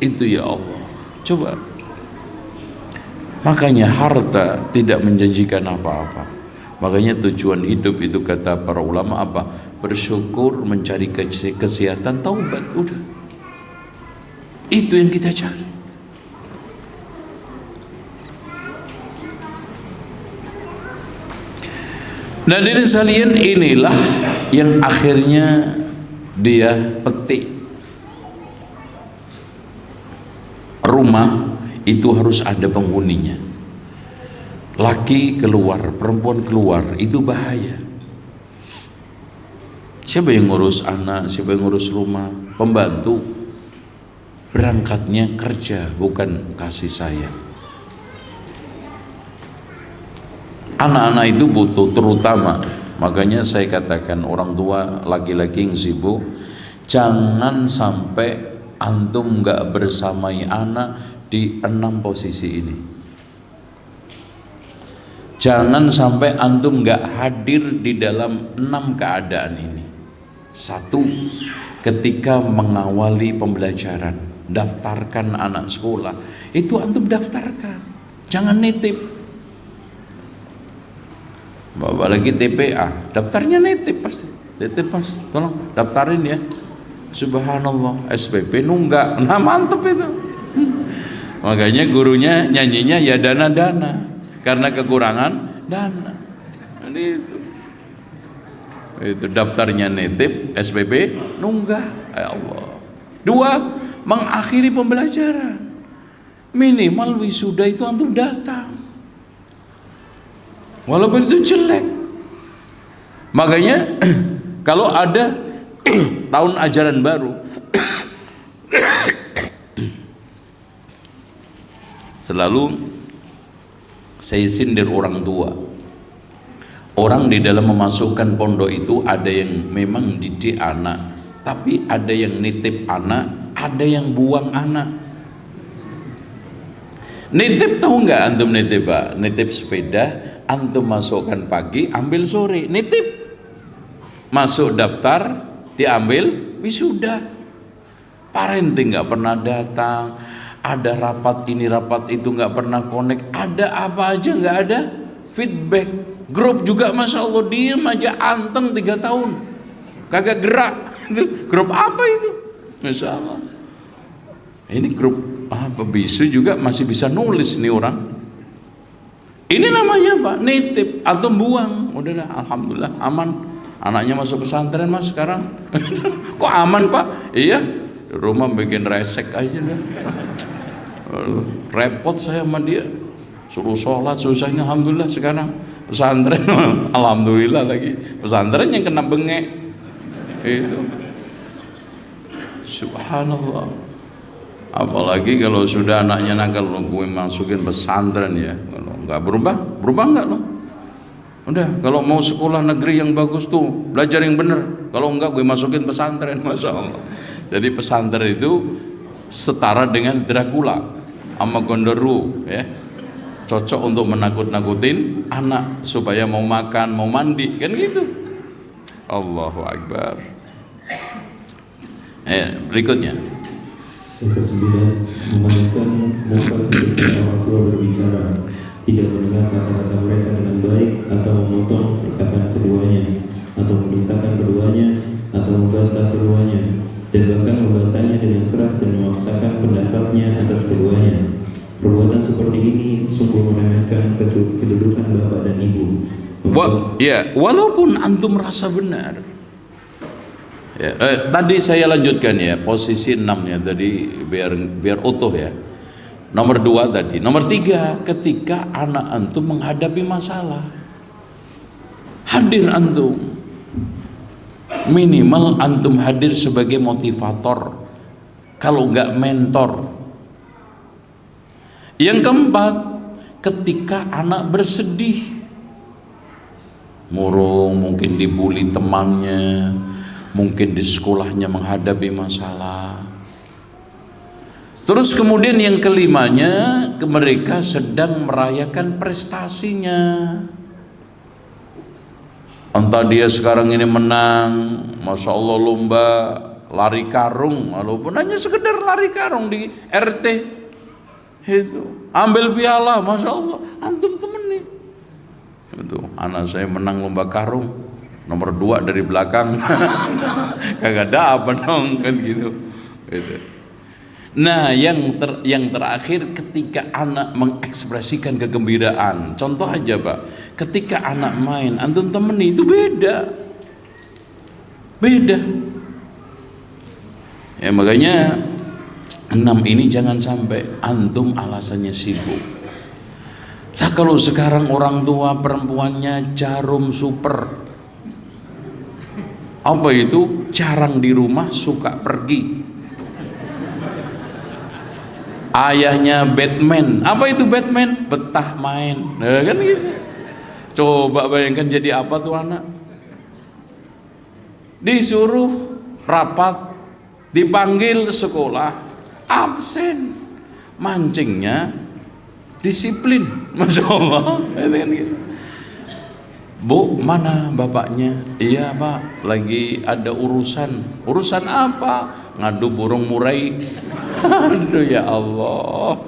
Itu ya Allah. Coba. Makanya harta tidak menjanjikan apa-apa. Makanya tujuan hidup itu kata para ulama apa? Bersyukur, mencari kesehatan, taubat, udah. Itu yang kita cari. Nah, dari sekalian, inilah yang akhirnya dia petik. Rumah itu harus ada penghuninya. Laki keluar, perempuan keluar, itu bahaya. Siapa yang ngurus anak, siapa yang ngurus rumah? Pembantu. Berangkatnya kerja, bukan kasih sayang. Anak-anak itu butuh, terutama, makanya saya katakan orang tua laki-laki yang sibuk, jangan sampai antum gak bersamai anak di 6 posisi ini. Jangan sampai antum gak hadir di dalam 6 keadaan ini. 1, ketika mengawali pembelajaran, daftarkan anak sekolah, itu antum daftarkan, jangan nitip. Bawa lagi TPA, daftarnya nitip pasti. Nitip Mas, tolong daftarin ya. Subhanallah, SPP nunggak. Nah mantep itu. Makanya gurunya nyanyinya ya dana-dana, karena kekurangan dana. Jadi itu daftarnya nitip, SPP nunggak. Ya Allah. 2, mengakhiri pembelajaran. Minimal wisuda itu antum datang, walaupun itu jelek. Makanya kalau ada tahun ajaran baru, selalu saya sindir orang tua. Orang di dalam memasukkan pondok itu ada yang memang didik anak, tapi ada yang nitip anak, ada yang buang anak. Nitip tahu nggak antum nitip Pak? Nitip sepeda, antum masukkan pagi, ambil sore, nitip. Masuk daftar, diambil wisuda. Parenting nggak pernah datang. Ada rapat ini rapat itu nggak pernah connect, ada apa aja nggak ada feedback. Grup juga Masya Allah diem aja, anteng 3 tahun kagak gerak. Grup apa itu? Masya Allah. Ini grup apa, bisu juga masih bisa nulis nih orang. Ini namanya apa? Nitip atau buang. Udah dah, alhamdulillah aman. Anaknya masuk pesantren Mas sekarang. Kok aman Pak? Iya, di rumah bikin resek aja dah. Repot saya sama dia, suruh sholat susahnya. Alhamdulillah sekarang pesantren, alhamdulillah lagi pesantren yang kena bengek itu. Subhanallah. Apalagi kalau sudah anaknya nakal, lo gue masukin pesantren ya, kalau nggak berubah nggak lo? Udah, kalau mau sekolah negeri yang bagus tuh belajar yang bener, kalau enggak gue masukin pesantren. Masya Allah. Jadi pesantren itu setara dengan Dracula sama Gondoruo ya. cocok untuk menakut-nakutin anak supaya mau makan, mau mandi, kan gitu. Allahu Akbar. Berikutnya. Yang kesembilan, memalingkan muka ketika orang tua berbicara, tidak mendengar kata-kata mereka dengan baik, atau memotong perkataan keduanya, atau menistakan keduanya, atau membantah keduanya, dan bahkan membantahnya dengan keras dan memaksakan pendapatnya atas keduanya. Perbuatan seperti ini sungguh meremehkan kedudukan bapak dan ibu. Walaupun antum merasa benar. Tadi saya lanjutkan ya, posisi 6-nya tadi biar utuh ya. Nomor 2 tadi. Nomor 3, ketika anak antum menghadapi masalah, hadir antum. Minimal antum hadir sebagai motivator, kalau enggak mentor. Yang keempat, ketika anak bersedih, murung, mungkin dibully temannya, mungkin di sekolahnya menghadapi masalah. Terus kemudian yang kelimanya, mereka sedang merayakan prestasinya. Entah dia sekarang ini menang, Masya Allah lomba lari karung, walaupun hanya sekedar lari karung di RT, itu ambil piala, Masya Allah, antum temenin. Itu anak saya menang lomba karung, nomor 2 dari belakang. Kagak ada apa dong, kan gitu. Itu. Nah, yang terakhir, ketika anak mengekspresikan kegembiraan. Contoh aja Pak, ketika anak main, antum temeni, itu beda. Ya makanya 6 ini jangan sampai antum alasannya sibuk. Lah kalau sekarang orang tua perempuannya jarum super, apa itu? Jarang di rumah, suka pergi. Ayahnya Batman, apa itu Batman? Betah main, nah, kan gitu. Coba bayangkan jadi apa tuh anak? Disuruh rapat, dipanggil sekolah, absen, mancingnya disiplin, Masya Allah. Kan gitu. Bu, mana bapaknya? Iya Pak, lagi ada urusan. Urusan apa? Ngadu burung murai. Aduh ya Allah,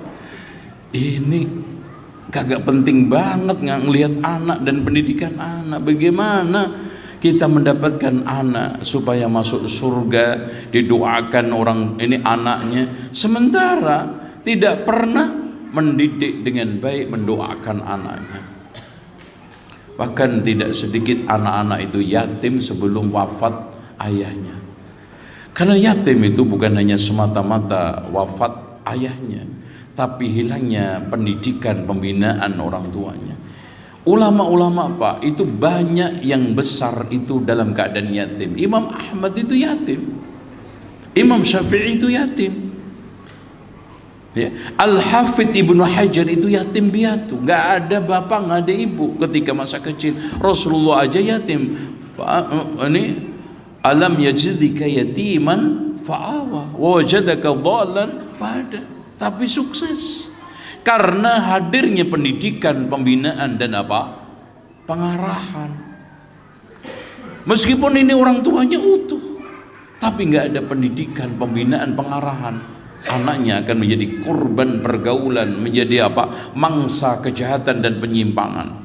ini kagak penting banget nggak ngelihat anak dan pendidikan anak. Bagaimana kita mendapatkan anak supaya masuk surga, didoakan orang ini anaknya, sementara tidak pernah mendidik dengan baik, mendoakan anaknya. Bahkan tidak sedikit anak-anak itu yatim sebelum wafat ayahnya. Karena yatim itu bukan hanya semata-mata wafat ayahnya, tapi hilangnya pendidikan, pembinaan orang tuanya. Ulama-ulama Pak, itu banyak yang besar itu dalam keadaan yatim. Imam Ahmad itu yatim, Imam Syafi'i itu yatim, ya. Al-Hafidh Ibnu Hajar itu yatim piatu, nggak ada bapak, nggak ada ibu ketika masa kecil. Rasulullah aja yatim. Ini alam yajidika yatiman fa'awa wajadaka dhalan fahada, tapi sukses karena hadirnya pendidikan, pembinaan dan apa? Pengarahan. Meskipun ini orang tuanya utuh, tapi nggak ada pendidikan, pembinaan, pengarahan, anaknya akan menjadi korban pergaulan, menjadi apa? Mangsa kejahatan dan penyimpangan.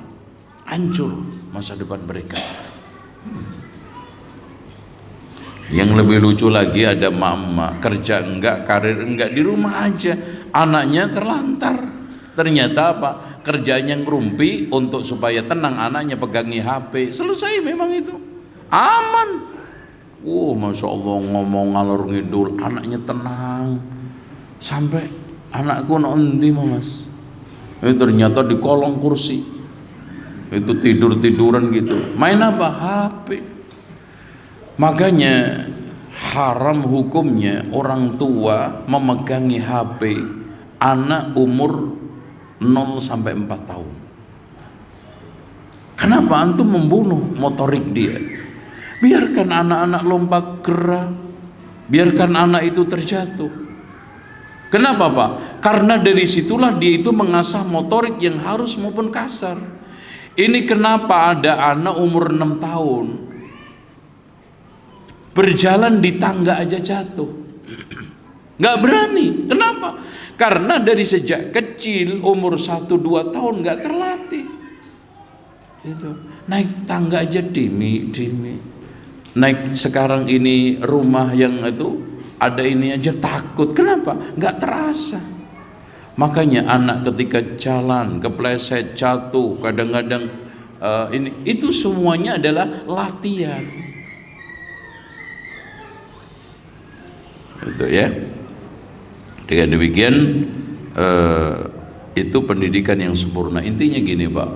Hancur masa depan mereka. Yang lebih lucu lagi, ada mama kerja enggak, karir enggak, di rumah aja, anaknya terlantar. Ternyata apa? Kerjanya ngerumpi untuk supaya tenang, anaknya pegangi HP. Selesai memang itu, aman. Masya Allah, ngomong ngalor ngidul, anaknya tenang. Sampai anakku nanti mas, ternyata di kolong kursi itu tiduran gitu, main apa? HP. Makanya haram hukumnya orang tua memegangi HP anak umur 0 sampai 4 tahun. Kenapa? Antum membunuh motorik dia. Biarkan anak-anak lompat gerak, biarkan anak itu terjatuh. Kenapa Pak? Karena dari situlah dia itu mengasah motorik yang halus maupun kasar. Ini kenapa ada anak umur 6 tahun berjalan di tangga aja jatuh, nggak berani. Kenapa? Karena dari sejak kecil umur 1-2 tahun nggak terlatih. Itu naik tangga aja dimi. Naik sekarang ini rumah yang itu ada ini aja takut. Kenapa? Nggak terasa. Makanya anak ketika jalan kepleset, jatuh, kadang-kadang itu semuanya adalah latihan. Itu ya. Dengan demikian itu pendidikan yang sempurna. Intinya gini Pak,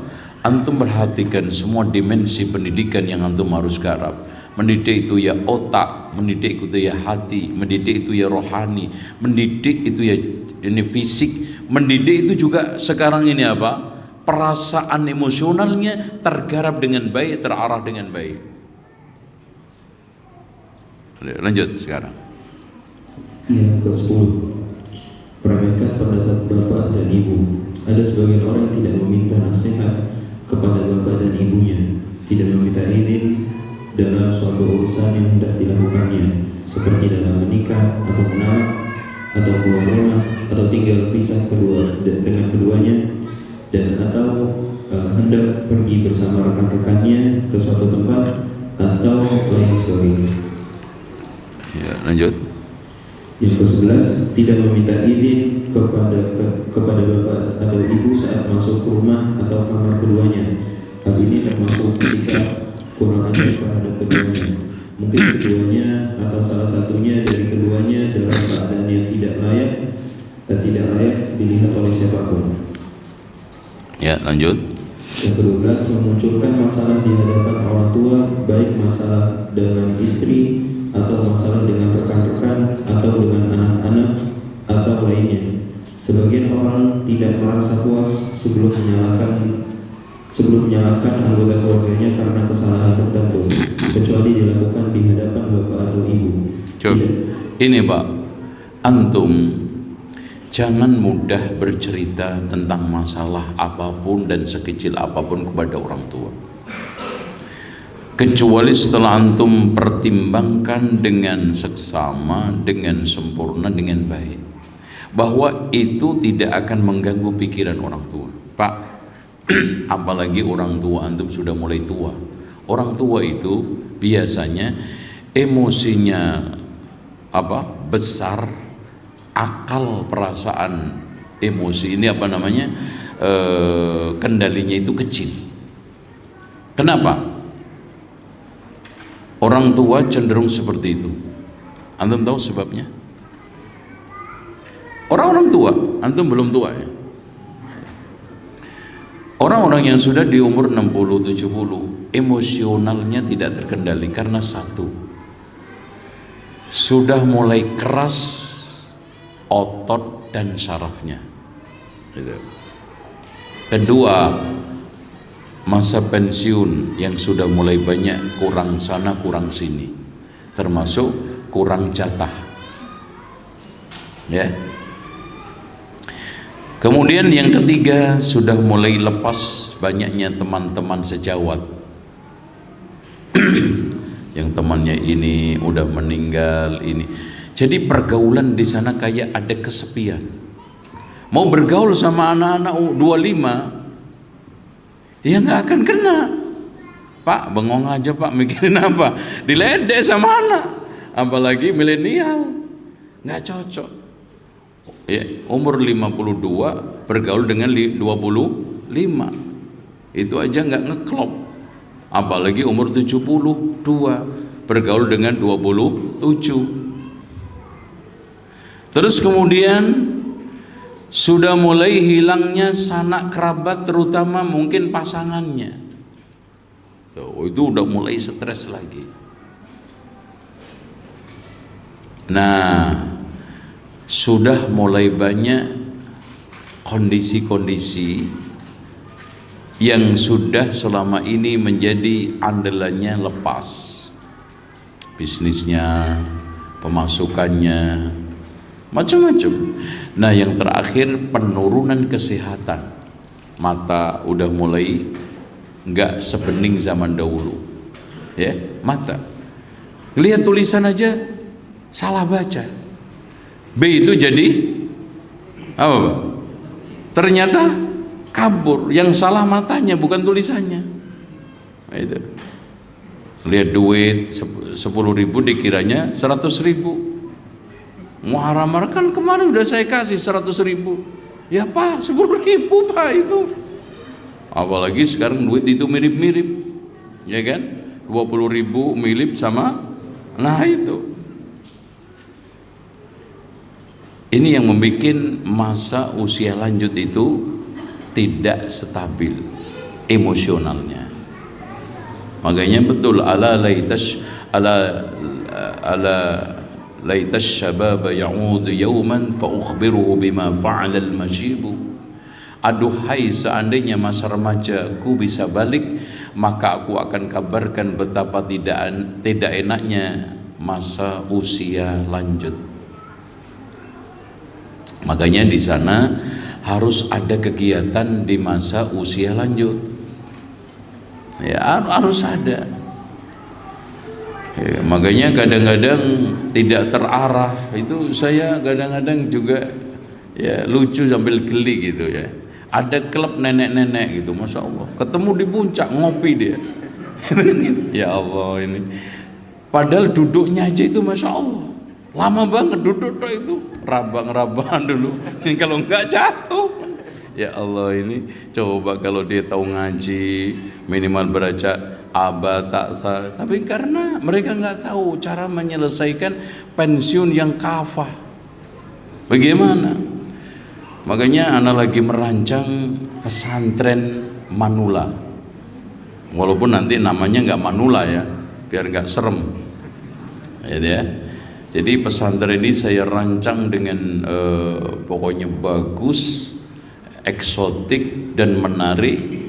antum perhatikan semua dimensi pendidikan yang antum harus garap. Mendidik itu ya otak, mendidik itu ya hati, mendidik itu ya rohani, mendidik itu ya ini fisik, mendidik itu juga sekarang ini apa? Perasaan emosionalnya tergarap dengan baik, terarah dengan baik. Lanjut sekarang. Yang ke-10, meremehkan pendapat bapak dan ibu. Ada sebagian orang yang tidak meminta nasihat kepada bapak dan ibunya, tidak meminta izin dalam suatu urusan yang hendak dilakukannya, seperti dalam menikah atau menarik atau keluar rumah atau tinggal pisah dengan keduanya, dan atau hendak pergi bersama rekan-rekannya ke suatu tempat atau lain sebagainya. Ya, lanjut. Yang ke-11, tidak meminta izin kepada bapak atau ibu saat masuk ke rumah atau kamar keduanya. Hal ini termasuk sikap kurang ajar terhadap keduanya. Mungkin keduanya atau salah satunya dari keduanya dalam keadaan yang tidak layak dilihat oleh siapapun. Ya, lanjut. Yang ke-12, memunculkan masalah di hadapan orang tua, baik masalah dengan istri atau masalah dengan rekan-rekan atau dengan anak-anak atau lainnya. Sebagian orang tidak merasa puas sebelum menyalahkan anggota keluarganya karena kesalahan tertentu, kecuali dilakukan di hadapan bapak atau ibu. Coba. Ini Pak, antum jangan mudah bercerita tentang masalah apapun dan sekecil apapun kepada orang tua, kecuali setelah antum pertimbangkan dengan seksama, dengan sempurna, dengan baik, bahwa itu tidak akan mengganggu pikiran orang tua. Pak, apalagi orang tua antum sudah mulai tua. Orang tua itu biasanya emosinya besar, akal perasaan emosi ini kendalinya itu kecil. Kenapa? Orang tua cenderung seperti itu. Antum tahu sebabnya? Orang-orang tua, antum belum tua ya. Orang-orang yang sudah di umur 60-70 emosionalnya tidak terkendali karena satu, sudah mulai keras otot dan sarafnya. Kedua, masa pensiun yang sudah mulai banyak kurang sana kurang sini, termasuk kurang jatah. Ya. Kemudian yang ketiga, sudah mulai lepas banyaknya teman-teman sejawat. Yang temannya ini udah meninggal ini. Jadi pergaulan di sana kayak ada kesepian. Mau bergaul sama anak-anak 25, ya nggak akan kena. Pak, bengong aja Pak, mikirin apa? Diledek sama anak, apalagi milenial, nggak cocok. Ya, umur 52 bergaul dengan 25, itu aja nggak ngeklop, apalagi umur 72 bergaul dengan 27. Terus kemudian sudah mulai hilangnya sanak kerabat, terutama mungkin pasangannya. Tuh, itu udah mulai stres lagi. Nah, sudah mulai banyak kondisi-kondisi yang sudah selama ini menjadi andalannya lepas. Bisnisnya, pemasukannya, macam-macam. Nah, yang terakhir penurunan kesehatan. Mata udah mulai nggak sebening zaman dahulu, ya, mata. Lihat tulisan aja salah baca. B itu jadi apa, Pak? Ternyata kabur. Yang salah matanya, bukan tulisannya. Nah, itu. Lihat duit 10.000 dikiranya 100.000. Muharram kan kemarin udah saya kasih 100.000. Ya Pak, 10.000 Pak itu. Apalagi sekarang duit itu mirip-mirip, ya kan? 20.000 mirip sama, nah itu. Ini yang membuat masa usia lanjut itu tidak stabil emosionalnya. Makanya betul ala laitas syabab ya'ud yawman fa ukhbiruhu bima fa'ala al-mashibu. Aduhai seandainya masa remajaku bisa balik, maka aku akan kabarkan betapa tidak enaknya masa usia lanjut. Makanya di sana harus ada kegiatan di masa usia lanjut. Ya, harus ada. Ya, makanya kadang-kadang tidak terarah. Itu saya kadang-kadang juga ya lucu sambil geli gitu ya. Ada klub nenek-nenek gitu, masya Allah. Ketemu di puncak ngopi dia. Ya Allah ini. Padahal duduknya aja itu masya Allah lama banget duduk itu, rabang-rabang dulu. Kalau enggak jatuh. Ya Allah ini. Coba kalau dia tahu ngaji, minimal baca aba taksa, tapi karena mereka nggak tahu cara menyelesaikan pensiun yang kafah bagaimana. Makanya anak lagi merancang pesantren manula, walaupun nanti namanya nggak manula ya, biar nggak serem ya. Jadi pesantren ini saya rancang dengan pokoknya bagus, eksotik dan menarik.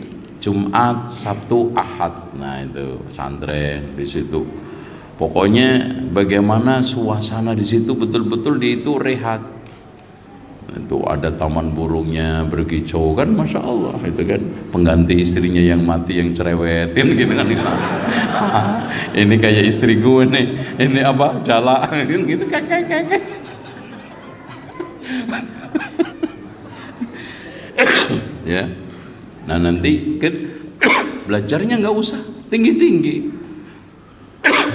Jumat, Sabtu, Ahad. Nah, itu pesantren di situ. Pokoknya bagaimana suasana di situ betul-betul di itu rehat. Itu ada taman burungnya berkicau kan, masya Allah itu kan, pengganti istrinya yang mati yang cerewetin gitu kan. Ini kayak istri gue nih. Ini apa? Jala gitu kakek. Ya. Nah nanti kan belajarnya nggak usah tinggi-tinggi,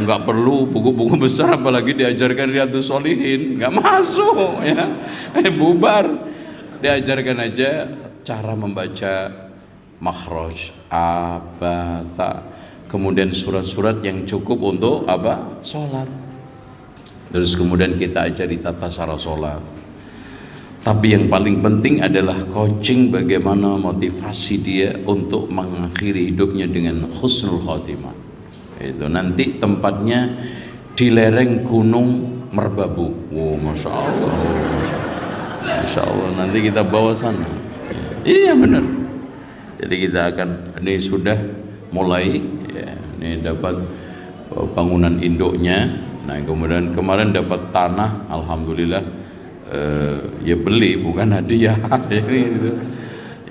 nggak perlu buku-buku besar, apalagi diajarkan Riyadhus Shalihin, nggak masuk ya, bubar. Diajarkan aja cara membaca makhraj, abata, kemudian surat-surat yang cukup untuk apa? Sholat. Terus kemudian kita ajari tata cara sholat. Tapi yang paling penting adalah coaching bagaimana motivasi dia untuk mengakhiri hidupnya dengan husnul khotimah. Itu nanti tempatnya di lereng Gunung Merbabu. Wow, masya Allah, masya Allah. Nanti kita bawa sana. Iya benar. Jadi kita akan, ini sudah mulai. Ya, ini dapat bangunan induknya. Nah kemudian kemarin dapat tanah, alhamdulillah. Ya beli bukan hadiah. Ini gitu.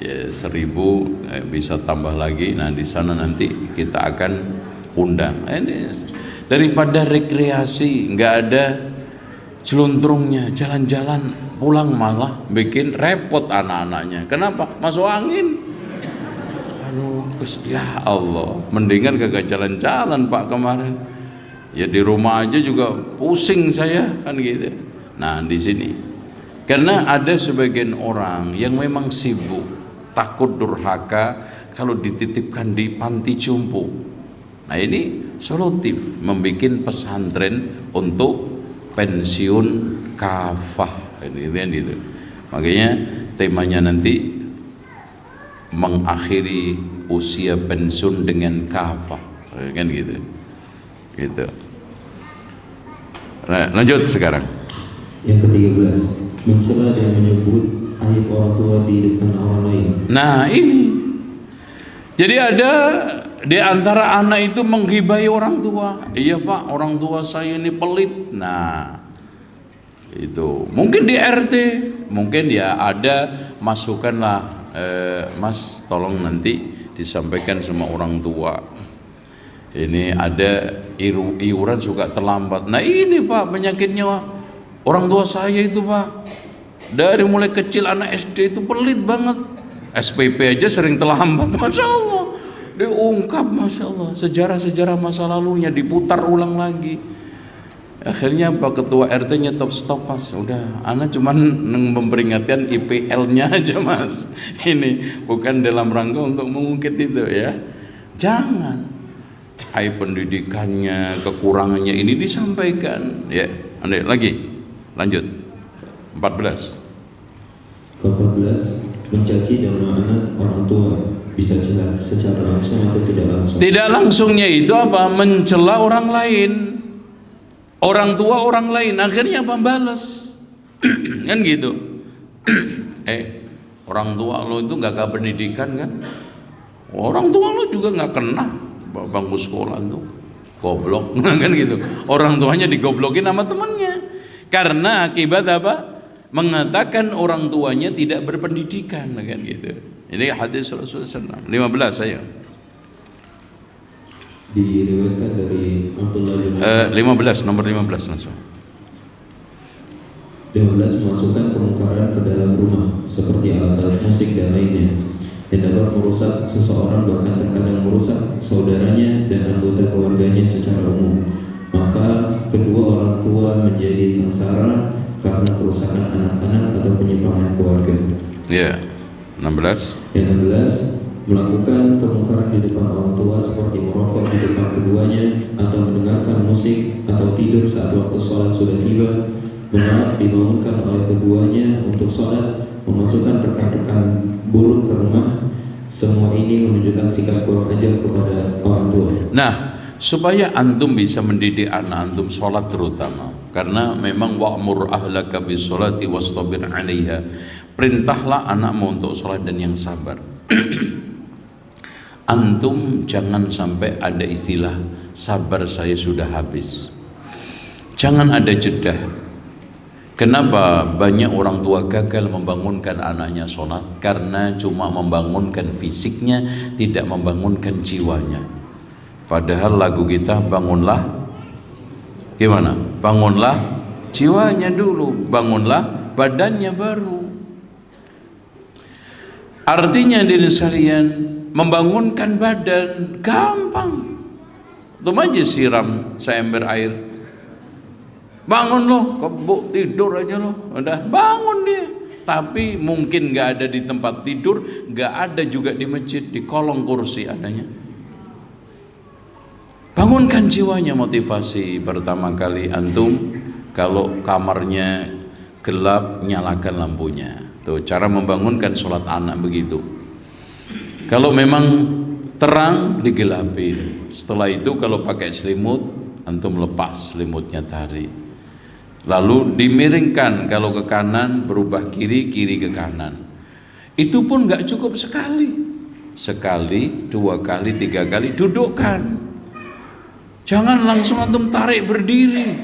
Ya 1.000 bisa tambah lagi. Nah di sana nanti kita akan undang. Ini daripada rekreasi nggak ada jeluntrungnya, jalan-jalan pulang malah bikin repot anak-anaknya. Kenapa? Masuk angin. Aduh, ya Allah, mendingan kagak jalan-jalan Pak kemarin. Ya di rumah aja juga pusing saya kan gitu. Nah di sini. Karena ada sebagian orang yang memang sibuk, takut durhaka kalau dititipkan di panti jompo. Nah ini solutif, membuat pesantren untuk pensiun kafah. Ini gitu. Makanya temanya nanti mengakhiri usia pensiun dengan kafah, kan gitu. Gitu. Nah, lanjut sekarang. Yang ke-13, mencela dan menyebut aib orang tua di depan orang lain. Nah ini, jadi ada di antara anak itu menggibahi orang tua. Iya Pak, orang tua saya ini pelit. Nah, Itu mungkin di RT, mungkin ya ada masukkanlah, Mas tolong nanti disampaikan sama orang tua, ini ada iuran suka terlambat. Nah ini Pak penyakitnya orang tua saya itu Pak, dari mulai kecil anak SD itu pelit banget, SPP aja sering terlambat. Masya Allah, diungkap Masya Allah, sejarah-sejarah masa lalunya diputar ulang lagi. Akhirnya Pak Ketua RT nyetop stop Mas, udah anak cuman memperingatkan IPL-nya aja Mas, ini bukan dalam rangka untuk mengungkit itu ya. Jangan aib pendidikannya, kekurangannya ini disampaikan ya. Anda lagi lanjut 14. Ke-14, mencaci dan melaknat orang tua bisa secara langsung atau tidak langsung. Tidak langsungnya itu apa? Mencela orang lain, orang tua orang lain, akhirnya apa? Balas kan gitu. Orang tua lo itu gak pendidikan kan, orang tua lo juga gak kena bangku sekolah tuh, goblok kan gitu. Orang tuanya digoblokin sama temannya karena akibat apa? Mengatakan orang tuanya tidak berpendidikan kan gitu. Ini hadis Rasulullah SAW. 15 saya. Diriwayatkan dari Abdullah bin 15, nomor 15 langsung. 15, memasukkan kemungkaran ke dalam rumah seperti alat-alat musik dan lainnya yang dapat merusak seseorang, bahkan terkadang merusak saudaranya dan anggota keluarganya secara umum. Maka kedua orang tua menjadi sengsara karena kerusakan anak-anak atau penyimpangan keluarga. Ya, 16. Yang 16, melakukan kemungkaran di depan orang tua seperti merokok di depan keduanya, atau mendengarkan musik, atau tidur saat waktu sholat sudah tiba, menolak dibangunkan oleh keduanya untuk sholat, memasukkan rekan-rekan buruk ke rumah. Semua ini menunjukkan sikap kurang ajar kepada orang tua. Nah, supaya antum bisa mendidik anak antum sholat terutama, karena memang wa'mur ahlaka bis-sholati wastabir 'alaiha, perintahlah anakmu untuk sholat dan yang sabar. Antum jangan sampai ada istilah sabar saya sudah habis, jangan ada jeda. Kenapa banyak orang tua gagal membangunkan anaknya sholat? Karena cuma membangunkan fisiknya, tidak membangunkan jiwanya. Padahal lagu kita bangunlah, gimana? Bangunlah jiwanya dulu, bangunlah badannya baru. Artinya diri sekalian, membangunkan badan gampang. Tuh aja siram seember air, bangun loh, kebuk tidur aja loh, udah bangun dia. Tapi mungkin gak ada di tempat tidur, gak ada juga di masjid, di kolong kursi adanya. Bangunkan jiwanya. Motivasi pertama kali antum, kalau kamarnya gelap nyalakan lampunya. Tuh cara membangunkan sholat anak begitu. Kalau memang terang digelapin. Setelah itu kalau pakai selimut, antum lepas selimutnya, tarik. Lalu dimiringkan, kalau ke kanan berubah kiri, kiri ke kanan. Itu pun gak cukup sekali, sekali, 2 kali, 3 kali, dudukkan. Jangan langsung antum tarik berdiri,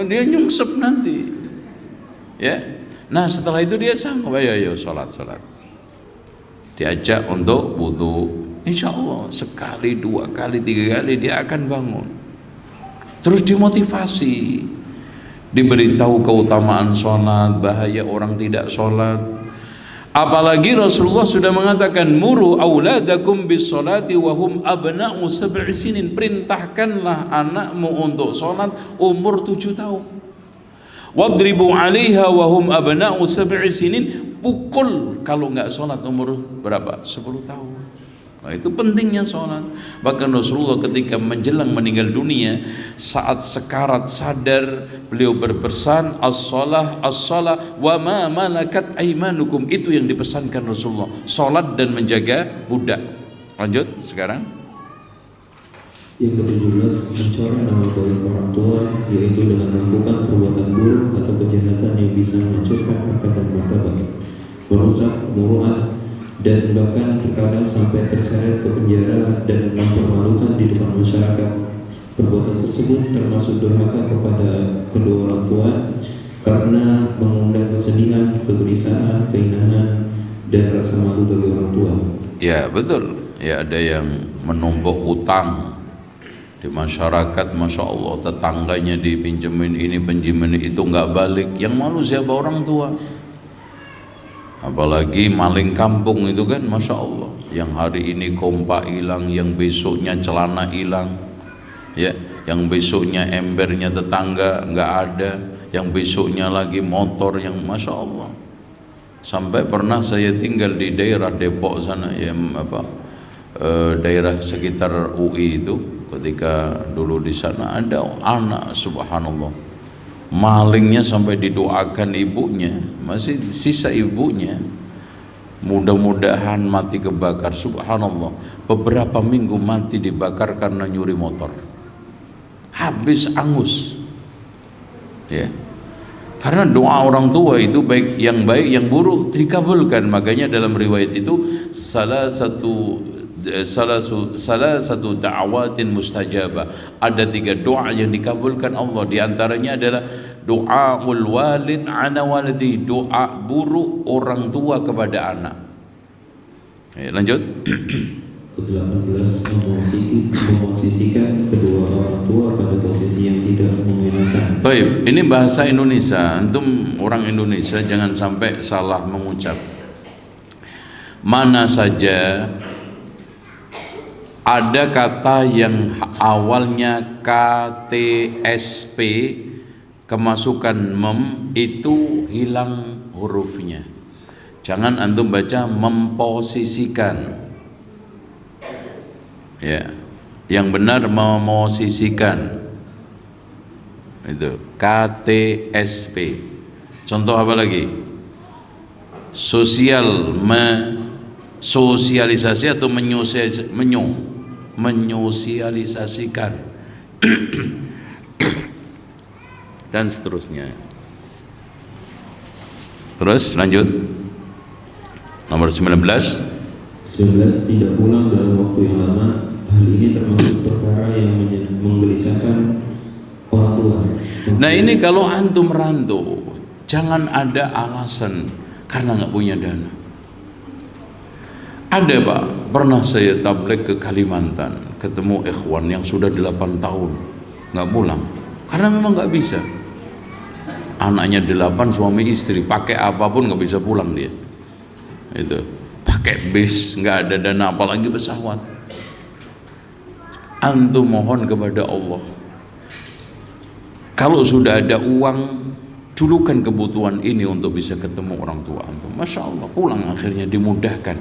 dia nyungsep nanti ya. Nah setelah itu dia sanggup, ayo sholat. Diajak untuk wudu, insya Allah sekali, 2 kali, 3 kali dia akan bangun. Terus dimotivasi, diberitahu keutamaan sholat, bahaya orang tidak sholat. Apalagi Rasulullah sudah mengatakan, muru auladakum bis sholati wahum abna'u sab'i sinin, perintahkanlah anakmu untuk sholat umur 7 tahun. Wadribu 'alaiha wahum abna'u sab'i sinin, pukul kalau enggak sholat umur berapa? 10 tahun. Nah, itu pentingnya sholat. Bahkan Rasulullah ketika menjelang meninggal dunia, saat sekarat sadar, beliau berpesan, as-shalah wa ma malakat aimanukum. Itu yang dipesankan Rasulullah, sholat dan menjaga budak. Lanjut sekarang. Yang ke-17, mencoreng nama baik orang tua, yaitu dengan melakukan perbuatan buruk atau kejahatan yang bisa menghancurkan harkat dan martabat, merusak muruah, dan bahkan terkadang sampai terseret ke penjara dan mempermalukan di depan masyarakat. Perbuatan tersebut termasuk durhaka kepada kedua orang tua karena mengundang kesedihan, kegelisahan, keinahan, dan rasa malu bagi orang tua. Ya betul. Ya ada yang menumpuk utang di masyarakat, masya Allah, tetangganya dipinjemin ini, pinjemin itu nggak balik. Yang malu siapa? Orang tua. Apalagi maling kampung itu kan, masya Allah. Yang hari ini kompak hilang, yang besoknya celana hilang, ya, yang besoknya embernya tetangga nggak ada, yang besoknya lagi motor, yang masya Allah. Sampai pernah saya tinggal di daerah Depok sana, ya daerah sekitar UI itu. Ketika dulu di sana ada anak, subhanallah, malingnya sampai didoakan ibunya, masih sisa ibunya, mudah-mudahan mati kebakar. Subhanallah, beberapa minggu mati dibakar karena nyuri motor, habis angus, ya. Karena doa orang tua itu baik yang buruk dikabulkan. Makanya dalam riwayat itu salah satu da'awatin mustajabah, ada 3 doa yang dikabulkan Allah. Di antaranya adalah doaul walid ana walidi, doa buruk orang tua kepada anak. Lanjut. Ke-18, memosisikan kedua orang tua pada posisi yang tidak mengenakan. Baik, ini bahasa Indonesia. Antum orang Indonesia jangan sampai salah mengucap. Mana saja ada kata yang awalnya KTSP kemasukan mem, itu hilang hurufnya. Jangan antum baca memposisikan. Ya, yang benar memosisikan. Itu KTSP. Contoh apa lagi? Sosialisasi atau menyosialisasikan dan seterusnya. Terus lanjut. Nomor 19. Tidak pulang dalam waktu yang lama. Hal ini termasuk perkara yang menggelisahkan orang tua. Nah ini kalau antum rantau, jangan ada alasan karena nggak punya dana. Ada Pak, pernah saya tabligh ke Kalimantan, ketemu ikhwan yang sudah 8 tahun nggak pulang karena memang nggak bisa. Anaknya 8, suami istri, pakai apapun nggak bisa pulang dia. Itu pakai bis, nggak ada dana, apalagi pesawat. Antum mohon kepada Allah, kalau sudah ada uang, dulukan kebutuhan ini untuk bisa ketemu orang tua antum. Masya Allah, pulang akhirnya dimudahkan.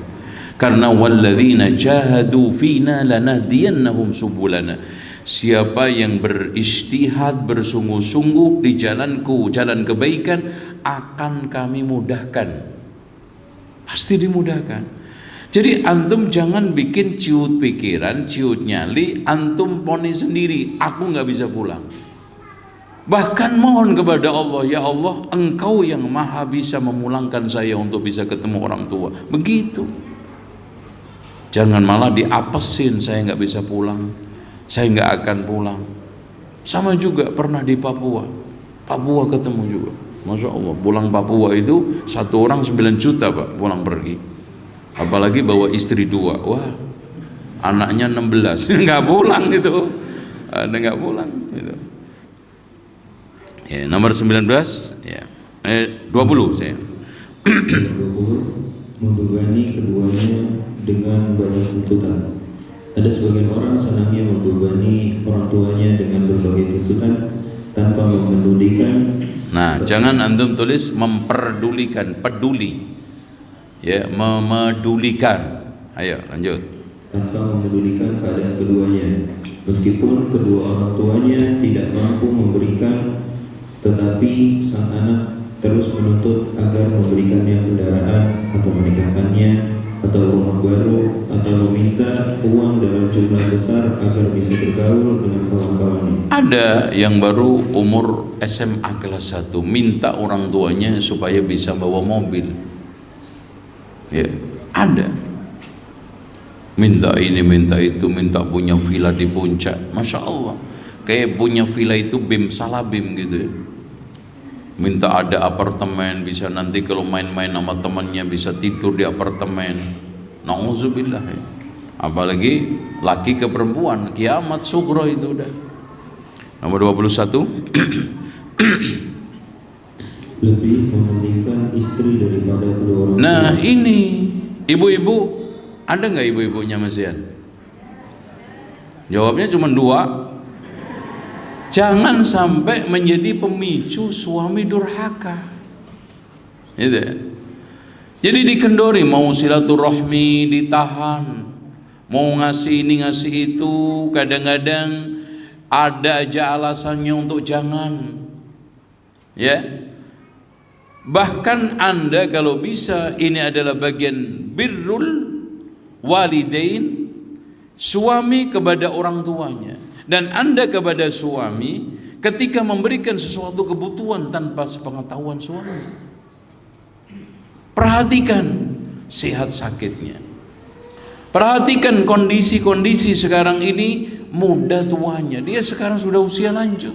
Karena walladzina jahadu fina lanahdiyannahum subulana. Siapa yang berijtihad, bersungguh-sungguh di jalanku, jalan kebaikan, akan kami mudahkan. Pasti dimudahkan. Jadi antum jangan bikin ciut pikiran, ciut nyali, antum poni sendiri, aku nggak bisa pulang. Bahkan mohon kepada Allah, ya Allah, Engkau yang maha bisa memulangkan saya untuk bisa ketemu orang tua. Begitu. Jangan malah diapesin, saya nggak bisa pulang, saya nggak akan pulang. Sama juga pernah di Papua ketemu juga. Masya Allah, pulang Papua itu 1 orang 9 juta Pak, pulang pergi. Apalagi bawa istri 2, wah, anaknya 16, nggak pulang gitu, ada nggak pulang gitu. Ya, nomor 19, ya, 20 saya. 20, membebani keduanya dengan banyak tuntutan. Ada sebagian orang senangnya membebani orang tuanya dengan berbagai tuntutan tanpa memedulikan. Nah, jangan antum tulis memperdulikan, peduli. Ya, memedulikan. Ayo lanjut. Tanpa memedulikan keadaan keduanya, meskipun kedua orang tuanya tidak mampu memberikan, tetapi sang anak terus menuntut agar memberikannya kendaraan atau menikahkannya atau rumah baru atau meminta uang dalam jumlah besar agar bisa bergaul dengan kawan-kawannya. Ada yang baru umur SMA kelas 1 minta orang tuanya supaya bisa bawa mobil. Ya, ada. Minta ini, minta itu, minta punya villa di puncak. Masya Allah, kayak punya villa itu bim salabim gitu ya. minta ada apartemen, bisa nanti kalau main-main sama temannya bisa tidur di apartemen. Nauzubillah ya. Apalagi laki ke perempuan, kiamat sughra itu udah. Nomor 21. Lebih mementingkan istri daripada kedua orang tua. Nah ini ibu-ibu, ada nggak ibu-ibunya masihan? Jawabnya cuma 2. Jangan sampai menjadi pemicu suami durhaka. Gitu ya. Jadi dikendori, mau silaturahmi ditahan, mau ngasih ini ngasih itu, kadang-kadang ada aja alasannya untuk jangan. Ya. Bahkan Anda kalau bisa, ini adalah bagian birrul walidain, suami kepada orang tuanya. Dan Anda kepada suami ketika memberikan sesuatu kebutuhan tanpa sepengetahuan suami. Perhatikan sehat sakitnya. Perhatikan kondisi-kondisi sekarang ini, muda tuanya. Dia sekarang sudah usia lanjut.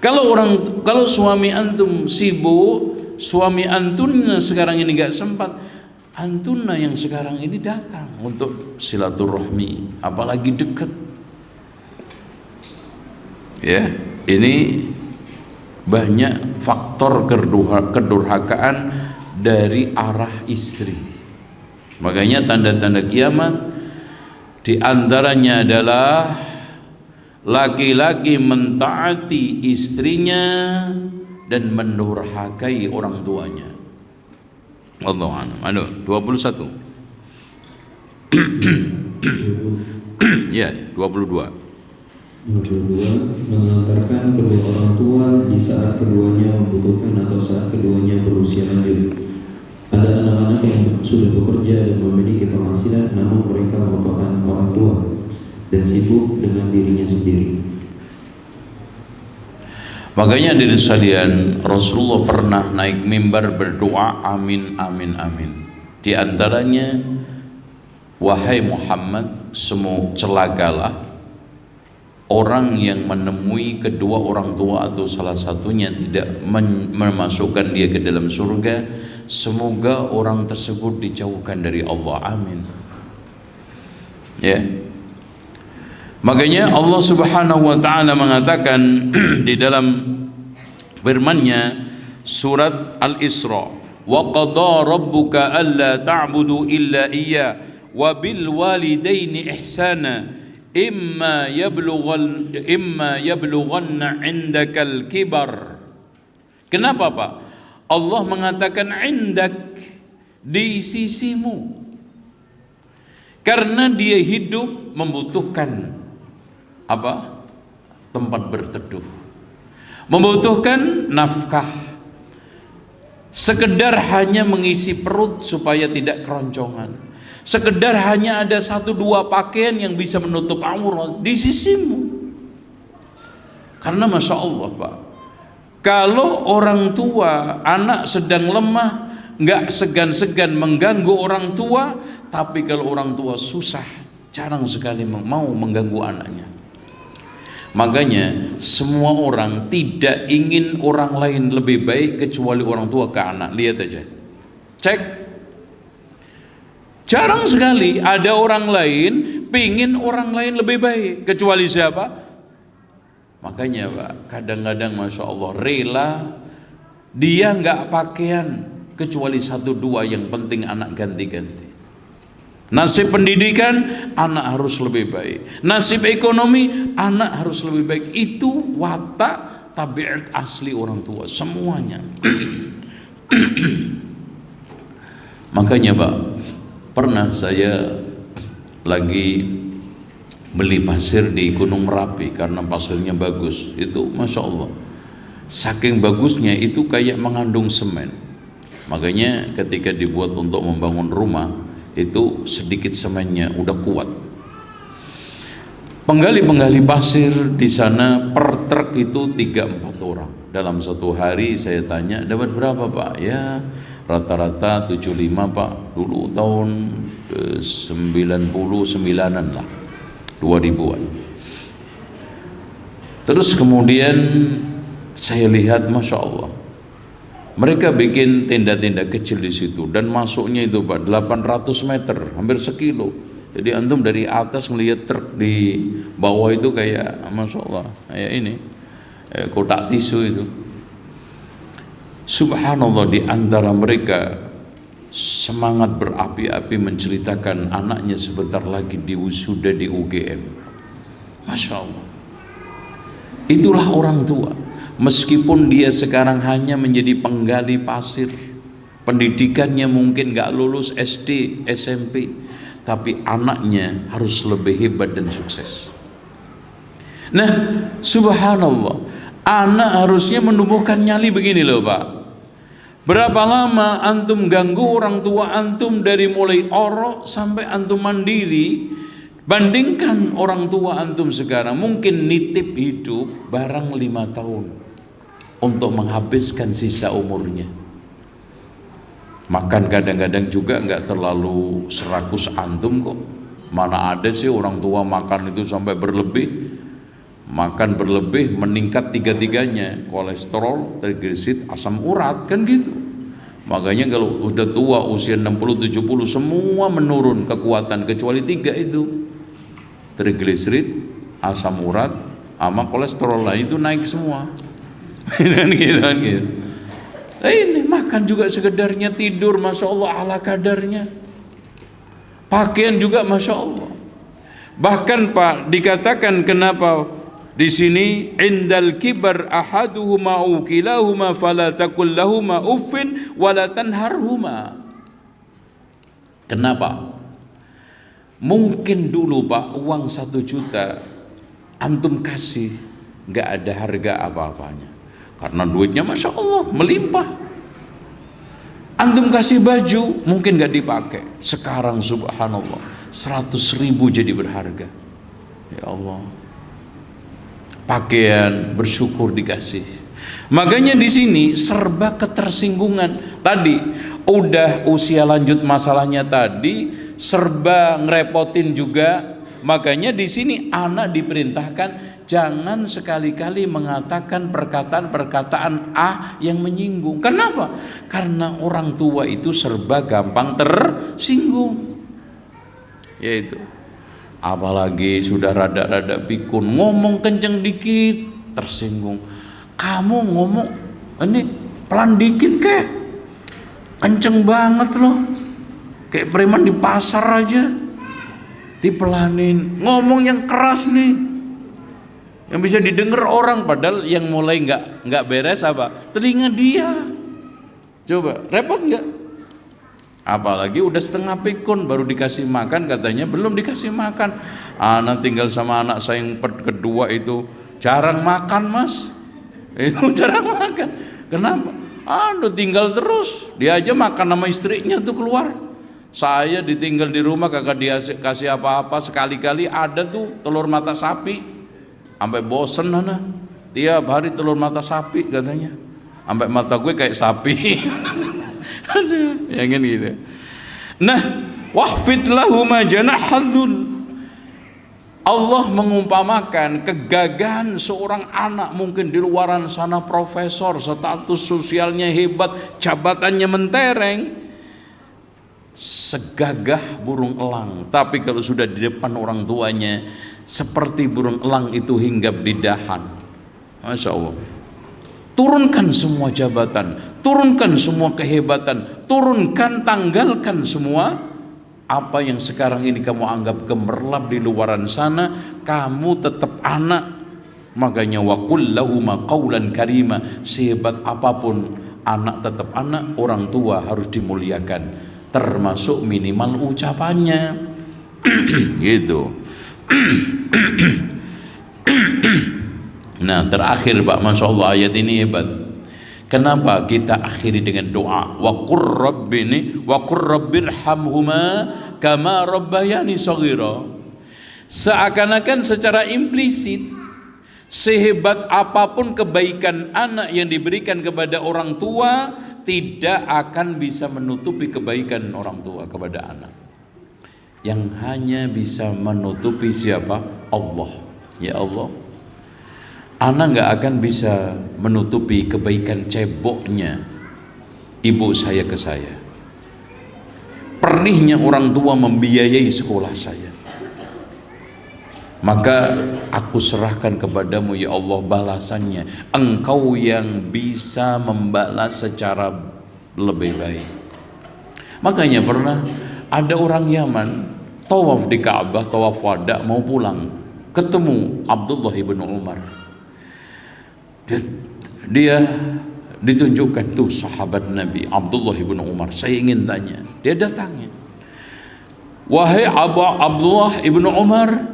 Kalau suami antum sibuk, suami antunna sekarang ini gak sempat, antunna yang sekarang ini datang untuk silaturahmi, apalagi dekat. Ya, ini banyak faktor kedurhakaan dari arah istri. Makanya tanda-tanda kiamat diantaranya adalah laki-laki mentaati istrinya dan mendurhakai orang tuanya. Wallahu a'lam. Aduh, 21. Ya, 22. Nomor 2, mengantarkan kedua orang tua di saat keduanya membutuhkan atau saat keduanya berusia lanjut. Ada anak-anak yang sudah bekerja dan memiliki penghasilan, namun mereka merupakan orang tua dan sibuk dengan dirinya sendiri. Makanya dari sekalian, Rasulullah pernah naik mimbar berdoa amin amin amin. Di antaranya, wahai Muhammad, semua celakalah orang yang menemui kedua orang tua atau salah satunya tidak memasukkan dia ke dalam surga, semoga orang tersebut dijauhkan dari Allah. Amin. Ya. Makanya Allah Subhanahu wa taala mengatakan di dalam firman-Nya surat Al-Isra, wa qada rabbuka alla ta'budu illa iyyah wa bil walidaini ihsana imma yablughanna indakal kibar. Kenapa Pak? Allah mengatakan indak, di sisimu, karena dia hidup membutuhkan apa? Tempat berteduh, membutuhkan nafkah. Sekedar hanya mengisi perut supaya tidak keroncongan, sekedar hanya ada 1-2 pakaian yang bisa menutup aurat, di sisimu. Karena Masya Allah Pak, kalau orang tua anak sedang lemah, nggak segan-segan mengganggu orang tua. Tapi kalau orang tua susah, jarang sekali mau mengganggu anaknya. Makanya semua orang tidak ingin orang lain lebih baik kecuali orang tua ke anak. Lihat aja, cek. Jarang sekali ada orang lain pingin orang lain lebih baik kecuali siapa? Makanya Pak, kadang-kadang Masya Allah rela dia nggak pakaian kecuali 1-2 yang penting anak ganti-ganti. Nasib pendidikan anak harus lebih baik, nasib ekonomi anak harus lebih baik. Itu watak tabiat asli orang tua semuanya. Makanya Pak, pernah saya lagi beli pasir di Gunung Merapi karena pasirnya bagus. Itu Masya Allah, saking bagusnya itu kayak mengandung semen. Makanya ketika dibuat untuk membangun rumah, itu sedikit semennya udah kuat. Penggali-penggali pasir di sana per truk itu 3-4 orang. Dalam satu hari saya tanya, dapat berapa Pak? Ya rata-rata 75 Pak. Dulu tahun 99-an lah, 2000-an. Terus kemudian saya lihat Masya Allah, Mereka bikin tenda-tenda kecil di situ dan masuknya itu Pak 800 meter, hampir sekilo. Jadi antum dari atas ngelihat truk di bawah itu kayak Masya Allah, kayak ini kotak tisu itu. Subhanallah, di antara mereka semangat berapi-api menceritakan anaknya sebentar lagi diwisuda di UGM. Masya Allah. Itulah orang tua. Meskipun dia sekarang hanya menjadi penggali pasir, pendidikannya mungkin gak lulus SD, SMP, tapi anaknya harus lebih hebat dan sukses. Nah, subhanallah, anak harusnya menumbuhkan nyali begini loh Pak. Berapa lama antum ganggu orang tua antum dari mulai orok sampai antum mandiri? Bandingkan orang tua antum sekarang mungkin nitip hidup barang 5 tahun untuk menghabiskan sisa umurnya. Makan kadang-kadang juga nggak terlalu serakus antum kok. Mana ada sih orang tua makan itu sampai berlebih. Makan berlebih meningkat tiga-tiganya, kolesterol, trigliserid, asam urat, kan gitu. Makanya kalau udah tua usia 60-70 semua menurun kekuatan kecuali 3 itu. Trigliserid, asam urat, sama kolesterol, lah itu naik semua. gitu. Nah, ini makan juga sekedarnya, tidur Masya Allah ala kadarnya, pakaian juga Masya Allah. Bahkan Pak dikatakan kenapa di sini indal kibar ahaduhuma au kilahuma fala taqul lahuma uffin wala tanharhuma. Kenapa? Mungkin dulu Pak uang 1 juta antum kasih nggak ada harga apa-apanya. Karena duitnya Masya Allah melimpah. Antum kasih baju mungkin gak dipakai. Sekarang subhanallah 100.000 jadi berharga. Ya Allah. Pakaian bersyukur dikasih. Makanya di sini serba ketersinggungan. Tadi udah usia lanjut masalahnya tadi, serba ngerepotin juga. Makanya di sini anak diperintahkan jangan sekali-kali mengatakan perkataan-perkataan yang menyinggung. Kenapa? Karena orang tua itu serba gampang tersinggung. Yaitu apalagi sudah rada-rada pikun, ngomong kenceng dikit tersinggung. Kamu ngomong ini pelan dikit kek, kenceng banget loh, kayak preman di pasar aja dipelanin. Ngomong yang keras nih, yang bisa didengar orang, padahal yang mulai nggak beres apa? Telinga dia. Coba repot nggak? Apalagi udah setengah pikun baru dikasih makan, katanya belum dikasih makan. Anak tinggal sama anak saya yang kedua itu jarang makan Mas. Itu jarang makan. Kenapa? Tinggal terus. Dia aja makan sama istrinya tuh keluar. Saya ditinggal di rumah kagak dia kasih apa-apa. Sekali-kali ada tuh telur mata sapi. Sampai bosen Nana. Tiap hari telur mata sapi katanya. Sampai mata gue kayak sapi. Aduh, yang gitu. Nah, wahfid lahuma janahadzul. Allah mengumpamakan kegagahan seorang anak mungkin di luaran sana profesor, status sosialnya hebat, jabatannya mentereng, segagah burung elang. Tapi kalau sudah di depan orang tuanya, seperti burung elang itu hinggap di dahan. Masya Allah. Turunkan semua jabatan, turunkan semua kehebatan, turunkan, tanggalkan semua apa yang sekarang ini kamu anggap gemerlap di luaran sana. Kamu tetap anak. Makanya waqul lahuma qaulan karima. Sehebat apapun anak tetap anak, orang tua harus dimuliakan, termasuk minimal ucapannya. Gitu. Nah, terakhir Pak, Masya Allah ayat ini hebat. Kenapa kita akhiri dengan doa? Wa qur rabbirhamhuma kama rabbayani shaghira. Seakan-akan secara implisit, sehebat apapun kebaikan anak yang diberikan kepada orang tua, tidak akan bisa menutupi kebaikan orang tua kepada anak. Yang hanya bisa menutupi siapa? Allah. Ya Allah. Anak gak akan bisa menutupi kebaikan ceboknya ibu saya ke saya. Perihnya orang tua membiayai sekolah saya. Maka aku serahkan kepadamu ya Allah balasannya. Engkau yang bisa membalas secara lebih baik. Makanya pernah ada orang Yaman tawaf di Ka'bah, tawaf wada, mau pulang, ketemu Abdullah ibn Umar. Dia ditunjukkan tuh sahabat Nabi Abdullah ibn Umar. Saya ingin tanya, dia datangnya, wahai Abdullah ibn Umar,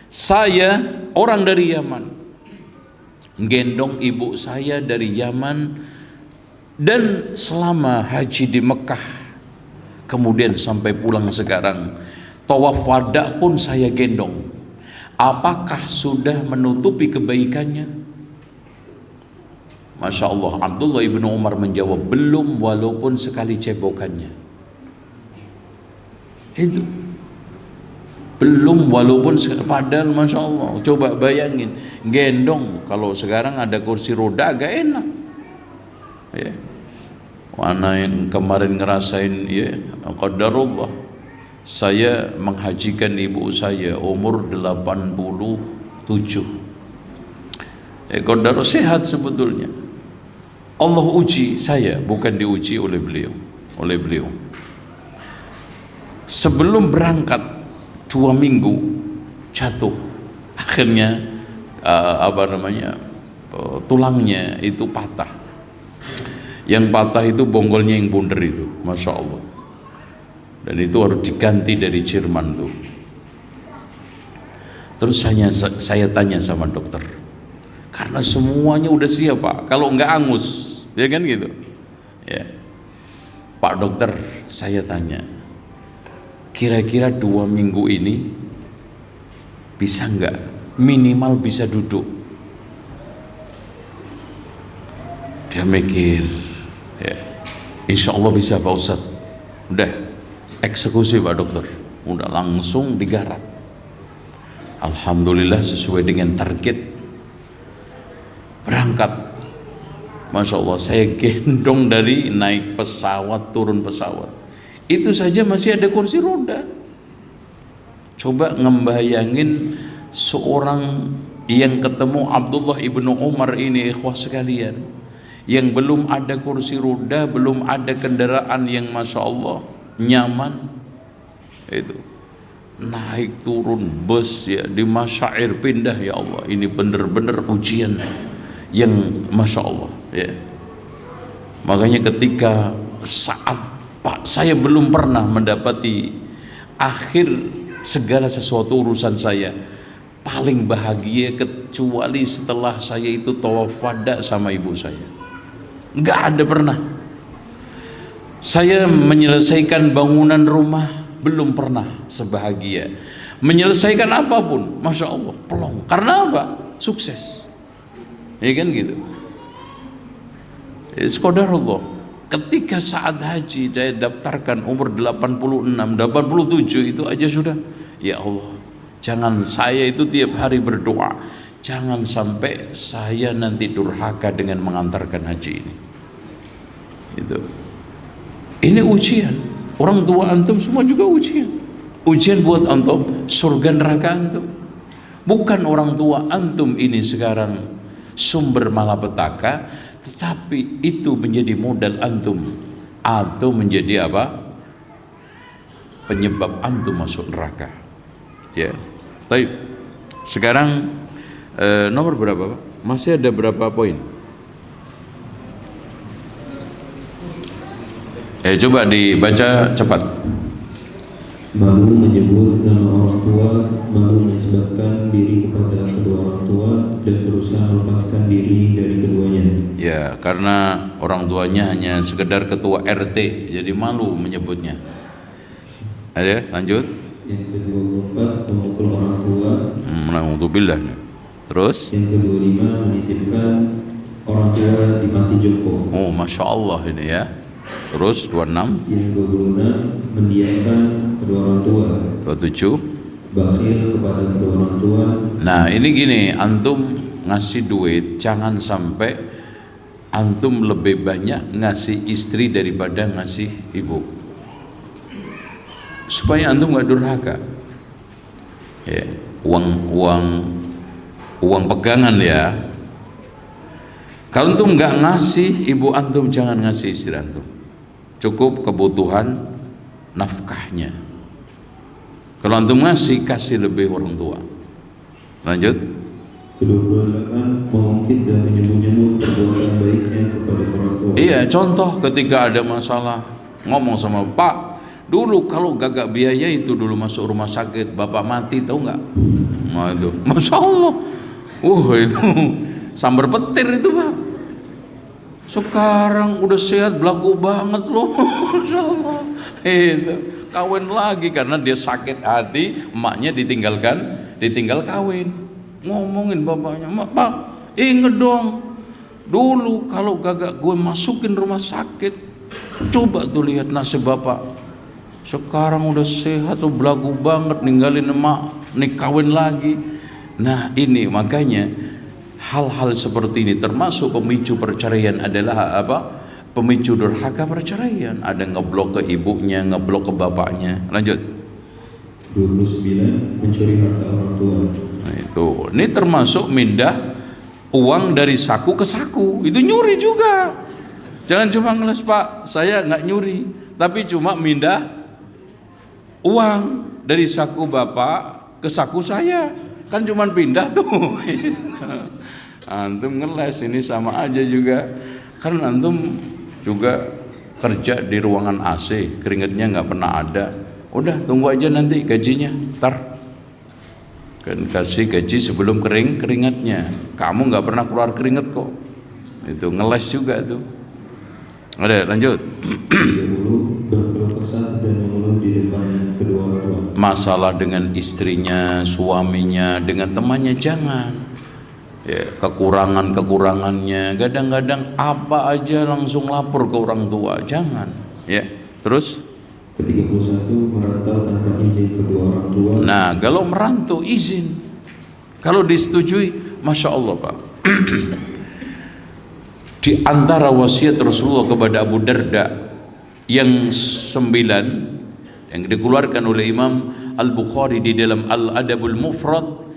saya orang dari Yaman, gendong ibu saya dari Yaman, dan selama haji di Mekah, kemudian sampai pulang sekarang, tawaf wada pun saya gendong. Apakah sudah menutupi kebaikannya? Masya Allah, Abdullah ibn Umar menjawab, belum, walaupun sekali cebokannya. Itu belum, walaupun padahal Masya Allah, coba bayangin gendong. Kalau sekarang ada kursi roda agak enak ya. Mana yang kemarin ngerasain ya, qadarullah, saya menghajikan ibu saya umur 87. Qadar sehat sebetulnya. Allah uji saya, bukan diuji oleh beliau. Sebelum berangkat 2 minggu jatuh, akhirnya tulangnya itu patah. Yang patah itu bonggolnya yang bundar itu, Masya Allah. Dan itu harus diganti dari Jerman tuh. Terus saya tanya sama dokter, karena semuanya udah siap Pak, kalau nggak angus, ya kan gitu ya. Pak dokter, saya tanya, kira-kira 2 minggu ini bisa nggak minimal bisa duduk? Dia mikir ya, insya Allah bisa Pak Ustadz. Udah eksekusi Pak dokter, udah langsung digarap. Alhamdulillah sesuai dengan target, berangkat. Masya Allah, saya gendong dari naik pesawat, turun pesawat, itu saja masih ada kursi roda. Coba ngembayangin seorang yang ketemu Abdullah ibnu Umar ini, ikhwah sekalian, yang belum ada kursi roda, belum ada kendaraan yang Masya Allah nyaman, itu naik turun bus ya, di masyair pindah, ya Allah, ini benar-benar ujian yang Masya Allah ya. Makanya ketika saat Pak, saya belum pernah mendapati akhir segala sesuatu urusan saya paling bahagia kecuali setelah saya itu tawaf wada sama ibu saya. Nggak ada pernah. Saya menyelesaikan bangunan rumah belum pernah sebahagia. Menyelesaikan apapun, Masya Allah, pelong. Karena apa? Sukses. Ya kan gitu. Qadarullah. Ketika saat haji saya daftarkan umur 86, 87 itu aja sudah. Ya Allah, jangan saya itu tiap hari berdoa, jangan sampai saya nanti durhaka dengan mengantarkan haji ini. Itu. Ini ujian. Orang tua antum semua juga ujian. Ujian buat antum, surga neraka antum. Bukan orang tua antum ini sekarang sumber malapetaka, tetapi itu menjadi modal antum atau menjadi apa? Penyebab antum masuk neraka. Ya. Baik. Sekarang nomor berapa, Pak? Masih ada berapa poin? Coba dibaca cepat. Malu menyebut nama orang tua, malu menisbatkan diri kepada kedua orang tua, dan berusaha melepaskan diri dari keduanya. Ya, karena orang tuanya hanya sekedar ketua RT, jadi malu menyebutnya. Ada, lanjut. Yang ke-24, memukul orang tua. Alhamdulillah. Terus? Yang ke-25, menitipkan orang tua di panti jompo. Oh, Masya Allah ini ya. Terus 26. Yang ke-26, mendiamkan kedua orang tua. 27. Bakhil kepada kedua orang tua. Nah ini gini, antum ngasih duit jangan sampai antum lebih banyak ngasih istri daripada ngasih ibu, supaya antum nggak durhaka. Ya, uang pegangan ya. Kalau antum nggak ngasih ibu antum, jangan ngasih istri antum. Cukup kebutuhan nafkahnya. Kalau antum ngasih, kasih lebih orang tua. Lanjut. Kedua-duanya mengungkit dan menyebut-nyebut perbuatan baiknya kepada orang tua. Iya, contoh ketika ada masalah, ngomong sama Pak, dulu kalau gagak biaya itu dulu masuk rumah sakit, bapak mati, tahu nggak? Nah, itu, masya Allah, itu sambar petir itu Pak. Sekarang udah sehat, belagu banget loh, masya Allah. Itu kawin lagi karena dia sakit hati, emaknya ditinggal kawin. Ngomongin bapaknya, Pak, inget dong, dulu kalau gagak gue masukin rumah sakit, coba tuh lihat nasib bapak. Sekarang udah sehat tuh, belagu banget, ninggalin emak, nih kawin lagi. Nah ini makanya hal-hal seperti ini termasuk pemicu perceraian adalah apa? Pemicu durhaka perceraian. Ada ngeblok ke ibunya, ngeblok ke bapaknya. Lanjut. 29. Mencuri harta orang tua. Nah itu, ini termasuk mindah uang dari saku ke saku. Itu nyuri juga. Jangan cuma ngeles, Pak, saya nggak nyuri, tapi cuma mindah uang dari saku bapak ke saku saya, kan cuma pindah tuh. Antum ngeles, ini sama aja juga. Kan antum juga kerja di ruangan AC, keringetnya nggak pernah ada. Udah tunggu aja nanti gajinya, ntar kan kasih gaji sebelum keringatnya. Kamu nggak pernah keluar keringet kok. Itu ngeles juga tuh. Ada lanjut. 30. Berkeluh kesah dan mengeluh di depan kedua orang tua. Masalah dengan istrinya, suaminya, dengan temannya jangan. Ya, kekurangannya, kadang-kadang apa aja langsung lapor ke orang tua, jangan. Ya, terus. Ke-31. Merantau tanpa izin kedua orang tua. Nah, kalau merantau izin, kalau disetujui, masya Allah Pak. Di antara wasiat Rasulullah kepada Abu Darda yang 9 yang dikeluarkan oleh Imam Al-Bukhari di dalam Al-Adabul Mufrad,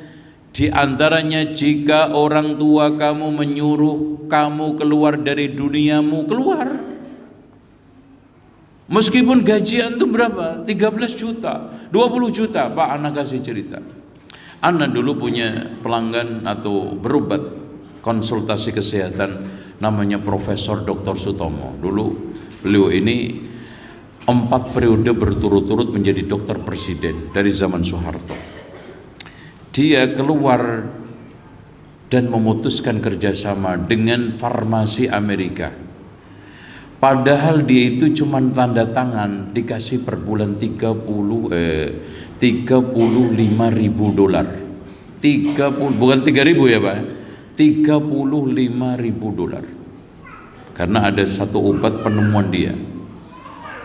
di antaranya jika orang tua kamu menyuruh kamu keluar dari duniamu, keluar. Meskipun gaji antum berapa? 13 juta, 20 juta. Pak, anak kasih cerita. Anak dulu punya pelanggan atau berobat konsultasi kesehatan namanya Profesor Dr. Sutomo. Dulu beliau ini 4 periode berturut-turut menjadi dokter presiden dari zaman Soeharto. Dia keluar dan memutuskan kerjasama dengan farmasi Amerika. Padahal dia itu cuma tanda tangan, dikasih per bulan 35.000 dolar. 30, bukan 3.000 ya Pak, 35.000 dolar. Karena ada satu obat penemuan dia.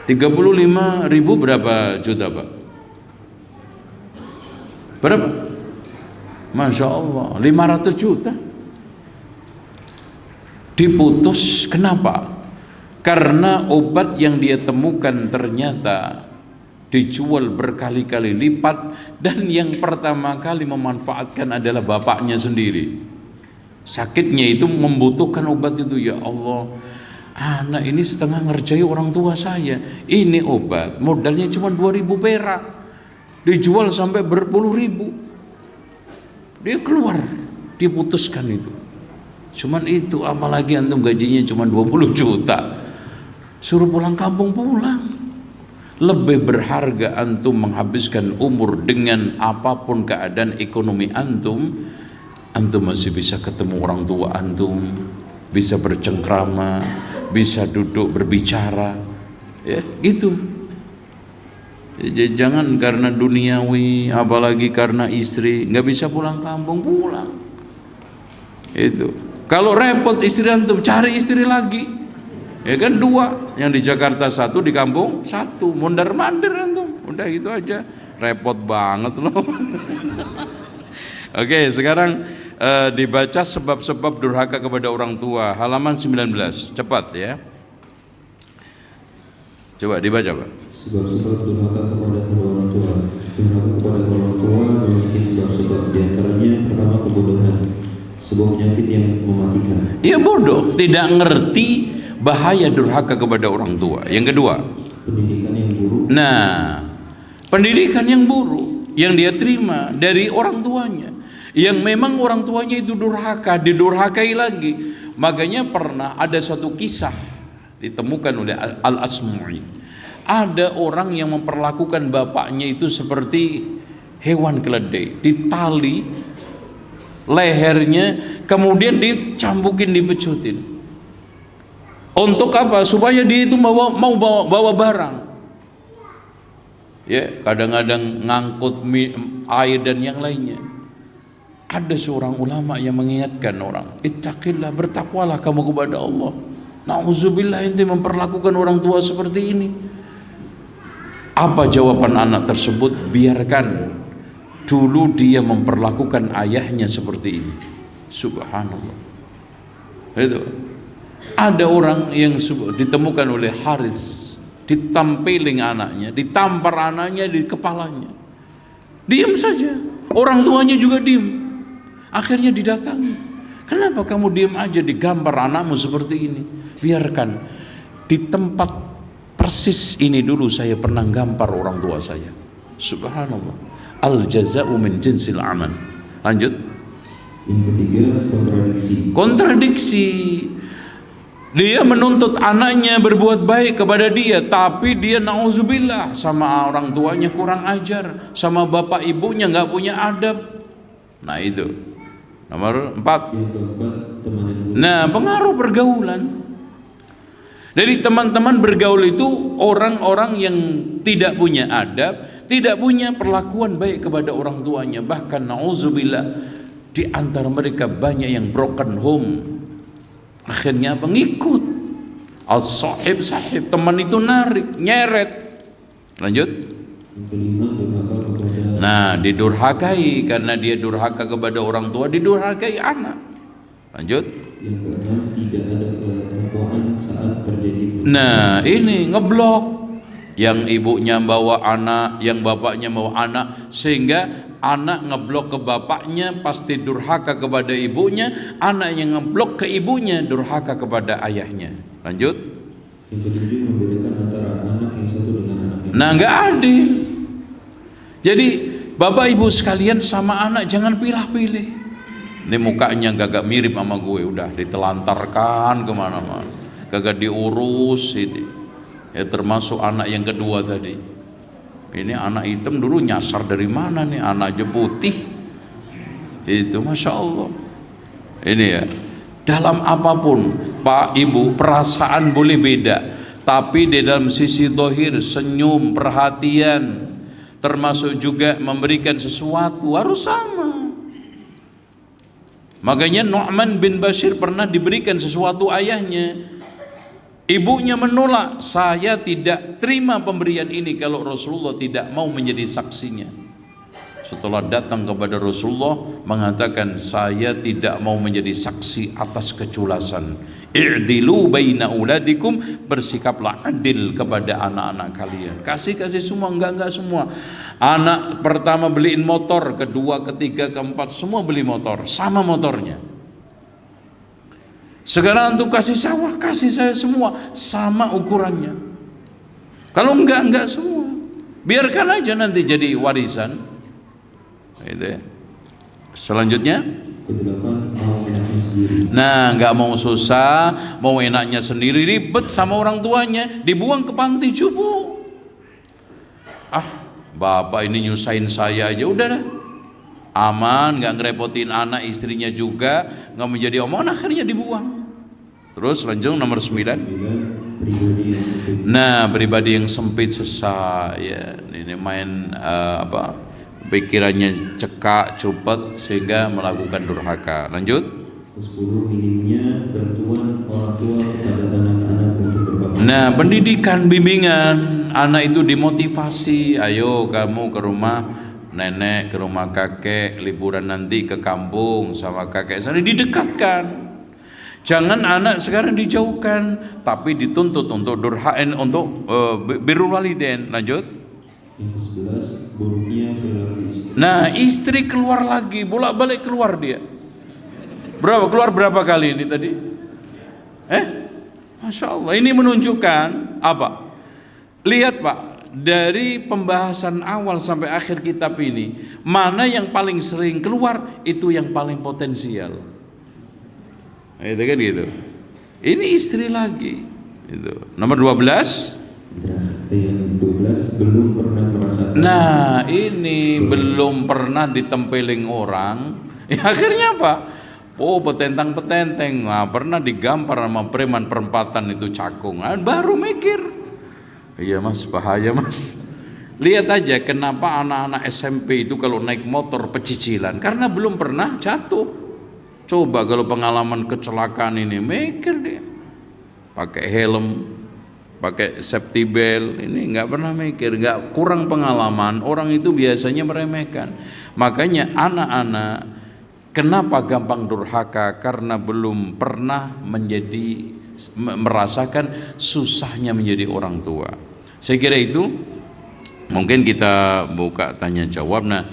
35.000 berapa juta Pak? Berapa? Masya Allah, 500 juta. Diputus, kenapa? Karena obat yang dia temukan ternyata dijual berkali-kali lipat, dan yang pertama kali memanfaatkan adalah bapaknya sendiri. Sakitnya itu membutuhkan obat itu. Ya Allah, anak ini setengah ngerjai orang tua saya. Ini obat modalnya cuma 2.000 perak, dijual sampai berpuluh ribu. Dia keluar, dia putuskan itu. Cuman itu, apalagi antum gajinya cuma 20 juta. Suruh pulang kampung, pulang. Lebih berharga antum menghabiskan umur dengan apapun keadaan ekonomi antum. Antum masih bisa ketemu orang tua antum, bisa bercengkrama, bisa duduk berbicara, ya gitu. Jangan karena duniawi, apalagi karena istri, nggak bisa pulang kampung, pulang. Itu. Kalau repot istri antum, cari istri lagi. Ya kan 2, yang di Jakarta 1, di kampung 1, mondar-mandir antum. Udah gitu aja, repot banget loh. Oke, sekarang dibaca sebab-sebab durhaka kepada orang tua, halaman 19. Cepat ya. Coba dibaca, Pak. Sebab-sebab durhaka kepada kedua orang tua. Durhaka kepada orang tua memiliki sebab-sebab, di antaranya pertama kebodohan, sebuah penyakit yang mematikan. Ia bodoh, tidak ngerti bahaya durhaka kepada orang tua. Yang kedua, Pendidikan yang buruk. nah, pendidikan yang buruk yang dia terima dari orang tuanya, yang memang orang tuanya itu durhaka, didurhakai lagi. Makanya pernah ada suatu kisah ditemukan oleh Al-Asmu'i. Ada orang yang memperlakukan bapaknya itu seperti hewan keledai, ditali lehernya, kemudian dicambukin, dipecutin. Untuk apa? Supaya dia itu mau bawa barang. Ya, kadang-kadang ngangkut air dan yang lainnya. Ada seorang ulama yang mengingatkan orang, ittaqillah, bertakwalah kamu kepada Allah. Nauzubillah, ente memperlakukan orang tua seperti ini. Apa jawaban anak tersebut? Biarkan dulu dia memperlakukan ayahnya seperti ini. Subhanallah. Itu ada orang yang ditemukan oleh Haris, ditampiling anaknya, ditampar anaknya di kepalanya. Diam saja, orang tuanya juga diam. Akhirnya didatangi, kenapa kamu diam aja, digambar anakmu seperti ini? Biarkan, di tempat persis ini dulu saya pernah gampar orang tua saya. Subhanallah. Al jaza'u min jinsil amal. Lanjut. Yang ketiga, Kontradiksi. Dia menuntut anaknya berbuat baik kepada dia, tapi dia nauzubillah sama orang tuanya kurang ajar, sama bapak ibunya nggak punya adab. Nah itu. Nomor 4. Nah, pengaruh pergaulan. Jadi teman-teman bergaul itu orang-orang yang tidak punya adab, tidak punya perlakuan baik kepada orang tuanya. Bahkan nauzubillah, di antara mereka banyak yang broken home. Akhirnya pengikut al-sahib, teman itu narik, nyeret. Lanjut. Nah, didurhakai, karena dia durhaka kepada orang tua, didurhakai anak. Lanjut. Yang keenam, tidak ada ketakwaan saat terjadi. Nah, ini ngeblok. Yang ibunya bawa anak, yang bapaknya bawa anak, sehingga anak ngeblok ke bapaknya pasti durhaka kepada ibunya, anak yang ngeblok ke ibunya durhaka kepada ayahnya. Lanjut. Yang ketujuh, membedakan antara anak yang satu dengan anak yang lain. Nah, nggak adil. Jadi bapak ibu sekalian sama anak jangan pilih-pilih. Ini mukanya gagak mirip sama gue, udah ditelantarkan kemana-mana, gagak diurus ini. Ya, termasuk anak yang kedua tadi. Ini anak hitam dulu nyasar dari mana nih, anak aja putih. Itu Masya Allah. Ini ya, dalam apapun Pak Ibu, perasaan boleh beda, tapi di dalam sisi zahir, senyum, perhatian, termasuk juga memberikan sesuatu harus sama. Makanya Nu'man bin Bashir pernah diberikan sesuatu ayahnya, ibunya menolak, saya tidak terima pemberian ini kalau Rasulullah tidak mau menjadi saksinya. Setelah datang kepada Rasulullah mengatakan, saya tidak mau menjadi saksi atas keculasan. I'dilu baina uladikum, bersikaplah adil kepada anak-anak kalian. Kasih semua, enggak semua. Anak pertama beliin motor, kedua, ketiga, keempat, semua beli motor, sama motornya. Sekarang untuk kasih sawah, kasih saya semua, sama ukurannya. Kalau enggak semua. Biarkan aja nanti jadi warisan. Gitu ya. Selanjutnya, nah, nggak mau susah, mau enaknya sendiri, ribet sama orang tuanya, dibuang ke panti jompo. Bapak ini nyusahin saya aja, udah dah, aman, nggak ngerepotin anak istrinya juga, nggak menjadi omongan, akhirnya dibuang. Terus lanjut nomor 9. Nah, pribadi yang sempit, sesak, ya, ini main pikirannya cekak, cupet, sehingga melakukan durhaka. Lanjut. 10. Minimnya bantuan orang tua kepada anak-anak untuk berbakti. Nah, pendidikan, bimbingan, anak itu dimotivasi, ayo kamu ke rumah nenek ke rumah kakek, liburan nanti ke kampung sama kakek sana, didekatkan. Jangan anak sekarang dijauhkan, tapi dituntut untuk durhain, untuk birrul walidain. Lanjut. Yang ke-11, buruknya perilaku istri. Nah, istri keluar lagi, bolak-balik keluar dia. Keluar berapa kali ini tadi? Masya Allah, ini menunjukkan apa? Lihat Pak, dari pembahasan awal sampai akhir kitab ini, mana yang paling sering keluar, itu yang paling potensial. Itu kan gitu. Ini istri lagi. Itu. Nomor 12. Yang 12, belum pernah merasakan. Nah, ini belum pernah ditempeling orang. Akhirnya apa? Oh, petentang-petenteng. Nah, pernah digampar sama preman perempatan itu cakung. Nah, baru mikir. Iya Mas, bahaya Mas. Lihat aja kenapa anak-anak SMP itu kalau naik motor pecicilan, karena belum pernah jatuh. Coba kalau pengalaman kecelakaan ini, mikir dia. Pakai helm, pakai safety belt, ini nggak pernah mikir, nggak, kurang pengalaman. Orang itu biasanya meremehkan. Makanya anak-anak kenapa gampang durhaka? Karena belum pernah merasakan susahnya menjadi orang tua. Saya kira itu mungkin kita buka tanya jawab. Nah,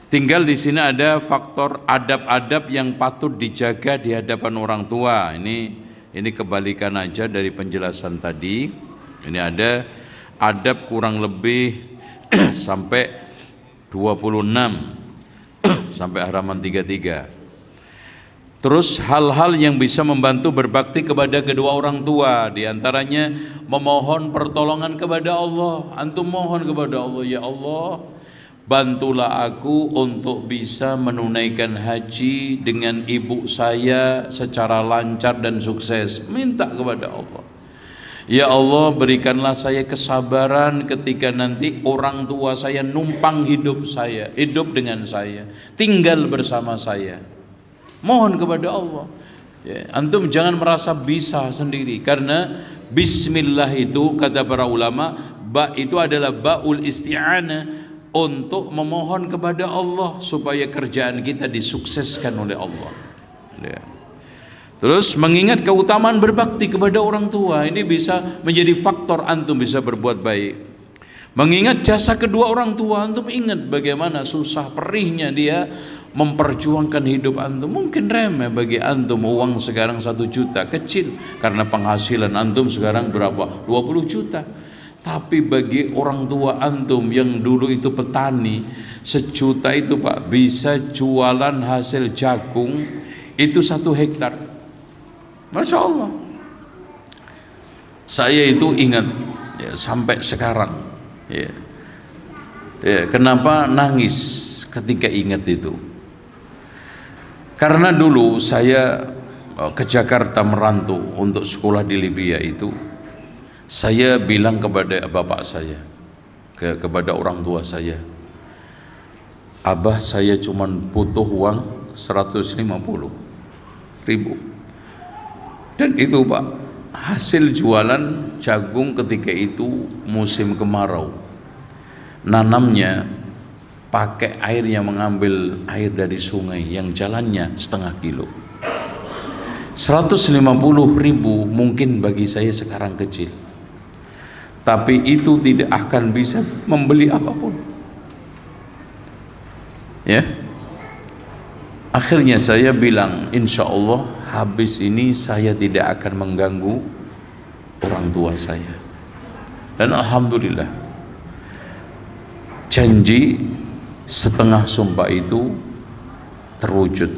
tinggal di sini ada faktor adab-adab yang patut dijaga di hadapan orang tua. Ini kebalikan aja dari penjelasan tadi. Ini ada adab kurang lebih sampai 26 sampai halaman 33. Terus hal-hal yang bisa membantu berbakti kepada kedua orang tua, di antaranya memohon pertolongan kepada Allah. Antum mohon kepada Allah, ya Allah, bantulah aku untuk bisa menunaikan haji dengan ibu saya secara lancar dan sukses. Minta kepada Allah. Ya Allah, berikanlah saya kesabaran ketika nanti orang tua saya numpang hidup dengan saya, tinggal bersama saya. Mohon kepada Allah. Ya, antum jangan merasa bisa sendiri, karena bismillah itu kata para ulama, ba itu adalah baul isti'anah, untuk memohon kepada Allah supaya kerjaan kita disukseskan oleh Allah. Ya. Terus mengingat keutamaan berbakti kepada orang tua, ini bisa menjadi faktor antum bisa berbuat baik. Mengingat jasa kedua orang tua, antum ingat bagaimana susah perihnya dia memperjuangkan hidup antum. Mungkin remeh bagi antum uang sekarang 1 juta, kecil karena penghasilan antum sekarang berapa? 20 juta. Tapi bagi orang tua antum yang dulu itu petani, 1 juta itu Pak bisa jualan hasil jagung itu 1 hektar. Masya Allah. Saya itu ingat ya, sampai sekarang ya. Kenapa nangis ketika ingat itu? Karena dulu saya ke Jakarta merantau untuk sekolah di Libya itu, saya bilang kepada bapak saya, kepada orang tua saya, Abah, saya cuma butuh uang 150.000. Dan itu Pak, hasil jualan jagung ketika itu musim kemarau. Nanamnya pakai air yang mengambil air dari sungai yang jalannya setengah kilo. 150.000 mungkin bagi saya sekarang kecil, tapi itu tidak akan bisa membeli apapun. Ya, akhirnya saya bilang, insya Allah habis ini saya tidak akan mengganggu orang tua saya. Dan alhamdulillah, janji setengah sumpah itu terwujud.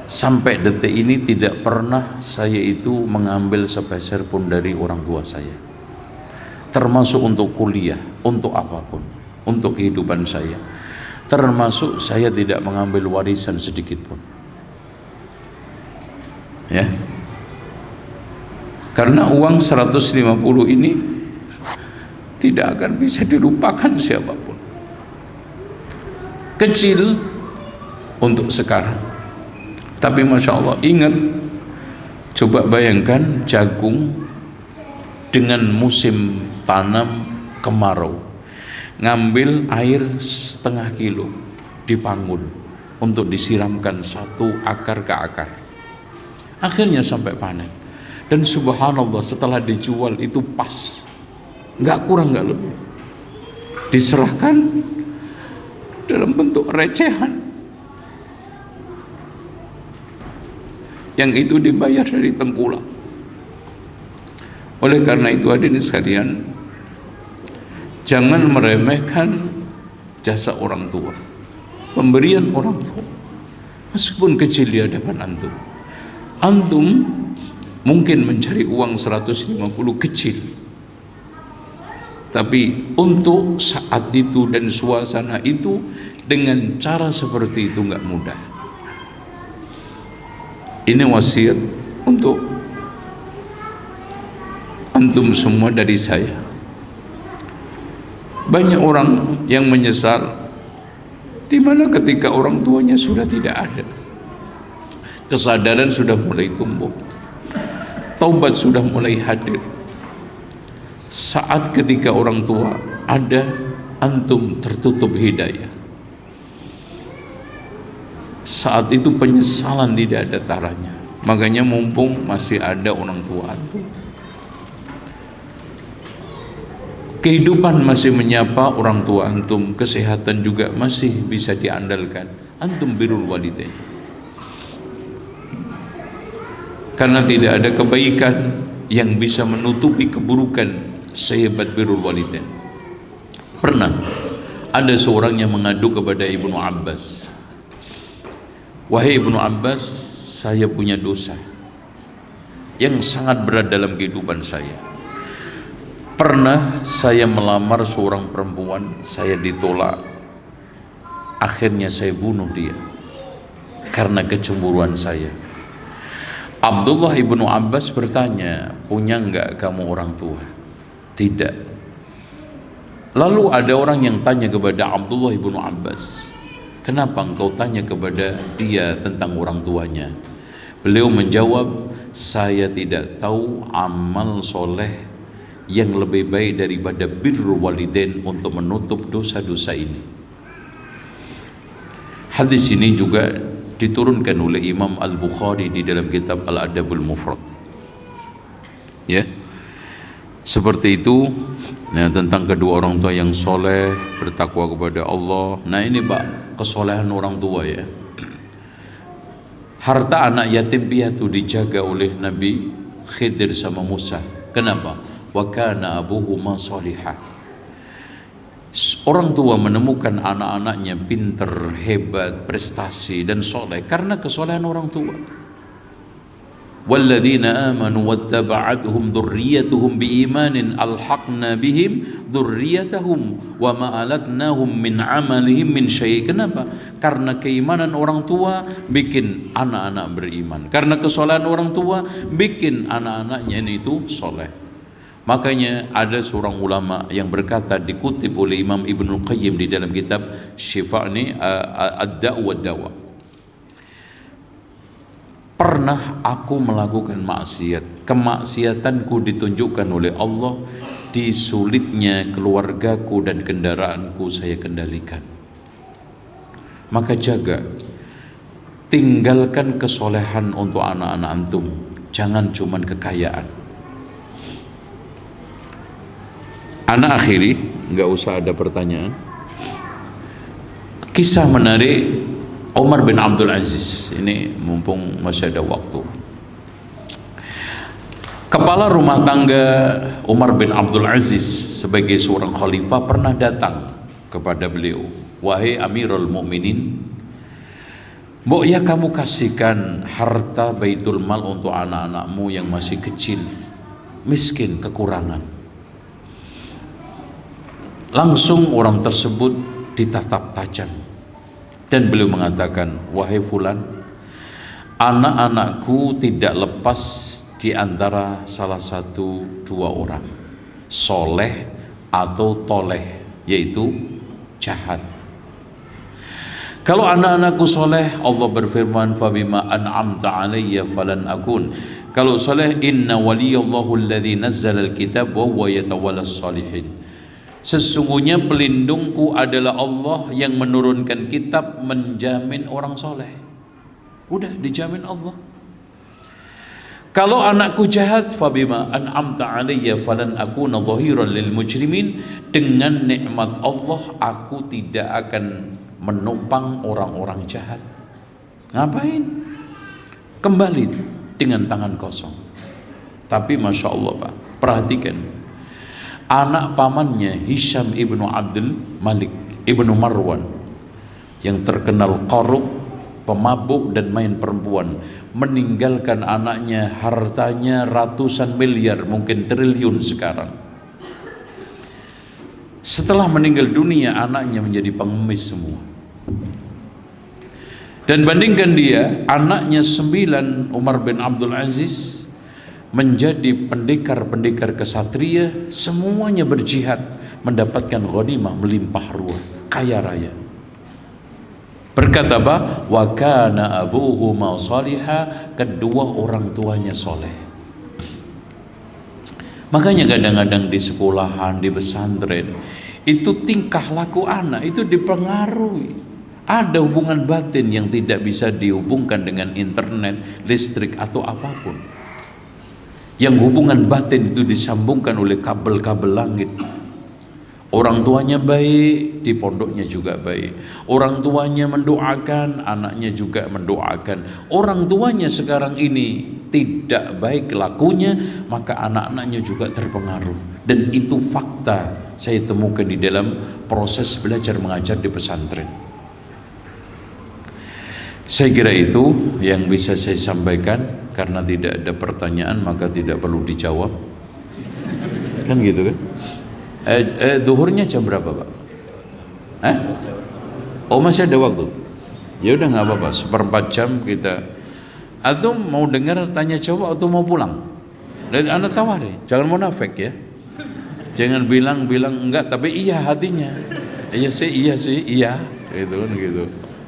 Sampai detik ini tidak pernah saya itu mengambil sepeser pun dari orang tua saya, termasuk untuk kuliah, untuk apapun, untuk kehidupan saya. Termasuk saya tidak mengambil warisan sedikit pun. Ya. Karena uang 150 ini tidak akan bisa dilupakan siapapun. Kecil untuk sekarang, tapi Masya Allah, ingat, coba bayangkan jagung dengan musim tanam kemarau, ngambil air 0,5 kilo di Pangun untuk disiramkan satu akar ke akar. Akhirnya sampai panen. Dan subhanallah setelah dijual itu pas, nggak kurang nggak lebih. Diserahkan dalam bentuk recehan, yang itu dibayar dari tengkulak. Oleh karena itu hadirin sekalian, jangan meremehkan jasa orang tua, pemberian orang tua, meskipun kecil di hadapan antum. Antum mungkin mencari uang 150 kecil, tapi untuk saat itu dan suasana itu dengan cara seperti itu nggak mudah. Ini wasiat untuk antum semua dari saya. Banyak orang yang menyesal di mana ketika orang tuanya sudah tidak ada, kesadaran sudah mulai tumbuh, taubat sudah mulai hadir. Saat ketika orang tua ada, antum tertutup hidayah. Saat itu penyesalan tidak ada taranya. Makanya mumpung masih ada orang tua antum, kehidupan masih menyapa orang tua antum, kesehatan juga masih bisa diandalkan, antum birrul walidain. Karena tidak ada kebaikan yang bisa menutupi keburukan sehebat birrul walidain. Pernah ada seorang yang mengadu kepada Ibnu Abbas, wahai Ibnu Abbas, saya punya dosa yang sangat berat dalam kehidupan saya. Pernah saya melamar seorang perempuan, saya ditolak, akhirnya saya bunuh dia karena kecemburuan saya. Abdullah ibnu Abbas bertanya, punya enggak kamu orang tua? Tidak. Lalu ada orang yang tanya kepada Abdullah ibnu Abbas, kenapa engkau tanya kepada dia tentang orang tuanya? Beliau menjawab, saya tidak tahu amal soleh yang lebih baik daripada birrul walidain untuk menutup dosa-dosa ini. Hadis ini juga diturunkan oleh Imam Al-Bukhari di dalam kitab Al-Adabul Mufrad. Ya, seperti itu. Nah, tentang kedua orang tua yang soleh, bertakwa kepada Allah. Nah ini Pak, kesolehan orang tua ya. Harta anak yatim piatu dijaga oleh Nabi Khidir sama Musa. Kenapa? Wa kana abuhuma salihah. Orang tua menemukan anak-anaknya pinter, hebat, prestasi dan soleh karena kesolehan orang tua. Walladzina amanu wattaba'atuhum dzurriyyatuhum biimanin alhaqna bihim dzurriyyatahum wa ma alatnahum min amalihim min syai'. Kenapa? Karena keimanan orang tua bikin anak-anak beriman. Karena kesolehan orang tua bikin anak-anaknya itu soleh. Makanya ada seorang ulama yang berkata, dikutip oleh Imam Ibnul Qayyim di dalam kitab Syifa' ini Ad-Da' wa Dawa. Pernah aku melakukan maksiat, kemaksiatanku ditunjukkan oleh Allah, di sulitnya keluargaku dan kendaraanku saya kendalikan. Maka jaga, tinggalkan kesolehan untuk anak-anak antum, jangan cuman kekayaan. Anak akhiri, nggak usah ada pertanyaan. Kisah menarik Umar bin Abdul Aziz. Ini mumpung masih ada waktu. Kepala rumah tangga Umar bin Abdul Aziz sebagai seorang khalifah pernah datang kepada beliau. Wahai Amirul Mukminin, mbok ya kamu kasihkan harta baitul mal untuk anak-anakmu yang masih kecil, miskin, kekurangan. Langsung orang tersebut ditatap tajam dan beliau mengatakan, wahai fulan, anak-anakku tidak lepas di antara salah satu dua orang, soleh atau toleh, yaitu jahat. Kalau anak-anakku soleh, Allah berfirman, fabima an'amta alayya falan akun. Kalau soleh, inna waliyallahu alladhi nazzala alkitab wa huwa yatawallas salihin. Sesungguhnya pelindungku adalah Allah yang menurunkan kitab menjamin orang soleh. Udah dijamin Allah. Kalau anakku jahat, fabima an'amta alayya falan akuna dhahiran lil mujrimin. Dengan nikmat Allah aku tidak akan menopang orang-orang jahat. Ngapain? Kembali dengan tangan kosong. Tapi Masya Allah Pak, perhatikan, anak pamannya Hisham ibnu Abdul Malik ibnu Marwan yang terkenal korup, pemabuk dan main perempuan, meninggalkan anaknya hartanya ratusan miliar, mungkin triliun sekarang. Setelah meninggal dunia anaknya menjadi pengemis semua. Dan bandingkan dia, anaknya 9 Umar bin Abdul Aziz menjadi pendekar-pendekar kesatria, semuanya berjihad, mendapatkan ghanimah melimpah ruah, kaya raya. Berkata apa? Wa kana abuhuma salihah, kedua orang tuanya soleh. Makanya kadang-kadang di sekolahan, di pesantren, itu tingkah laku anak itu dipengaruhi. Ada hubungan batin yang tidak bisa dihubungkan dengan internet, listrik atau apapun. Yang hubungan batin itu disambungkan oleh kabel-kabel langit. Orang tuanya baik, di pondoknya juga baik. Orang tuanya mendoakan, anaknya juga mendoakan. Orang tuanya sekarang ini tidak baik lakunya, maka anak-anaknya juga terpengaruh. Dan itu fakta saya temukan di dalam proses belajar mengajar di pesantren. Saya kira itu yang bisa saya sampaikan. Karena tidak ada pertanyaan maka tidak perlu dijawab. Kan gitu kan? Duhurnya jam berapa Pak? Oh masih ada waktu? Ya udah nggak apa-apa, 1/4 jam kita. Atau mau dengar tanya jawab atau mau pulang? Dan Anda tawari, jangan munafik ya. Jangan bilang enggak tapi iya hatinya. Iya sih, iya gitu kan gitu.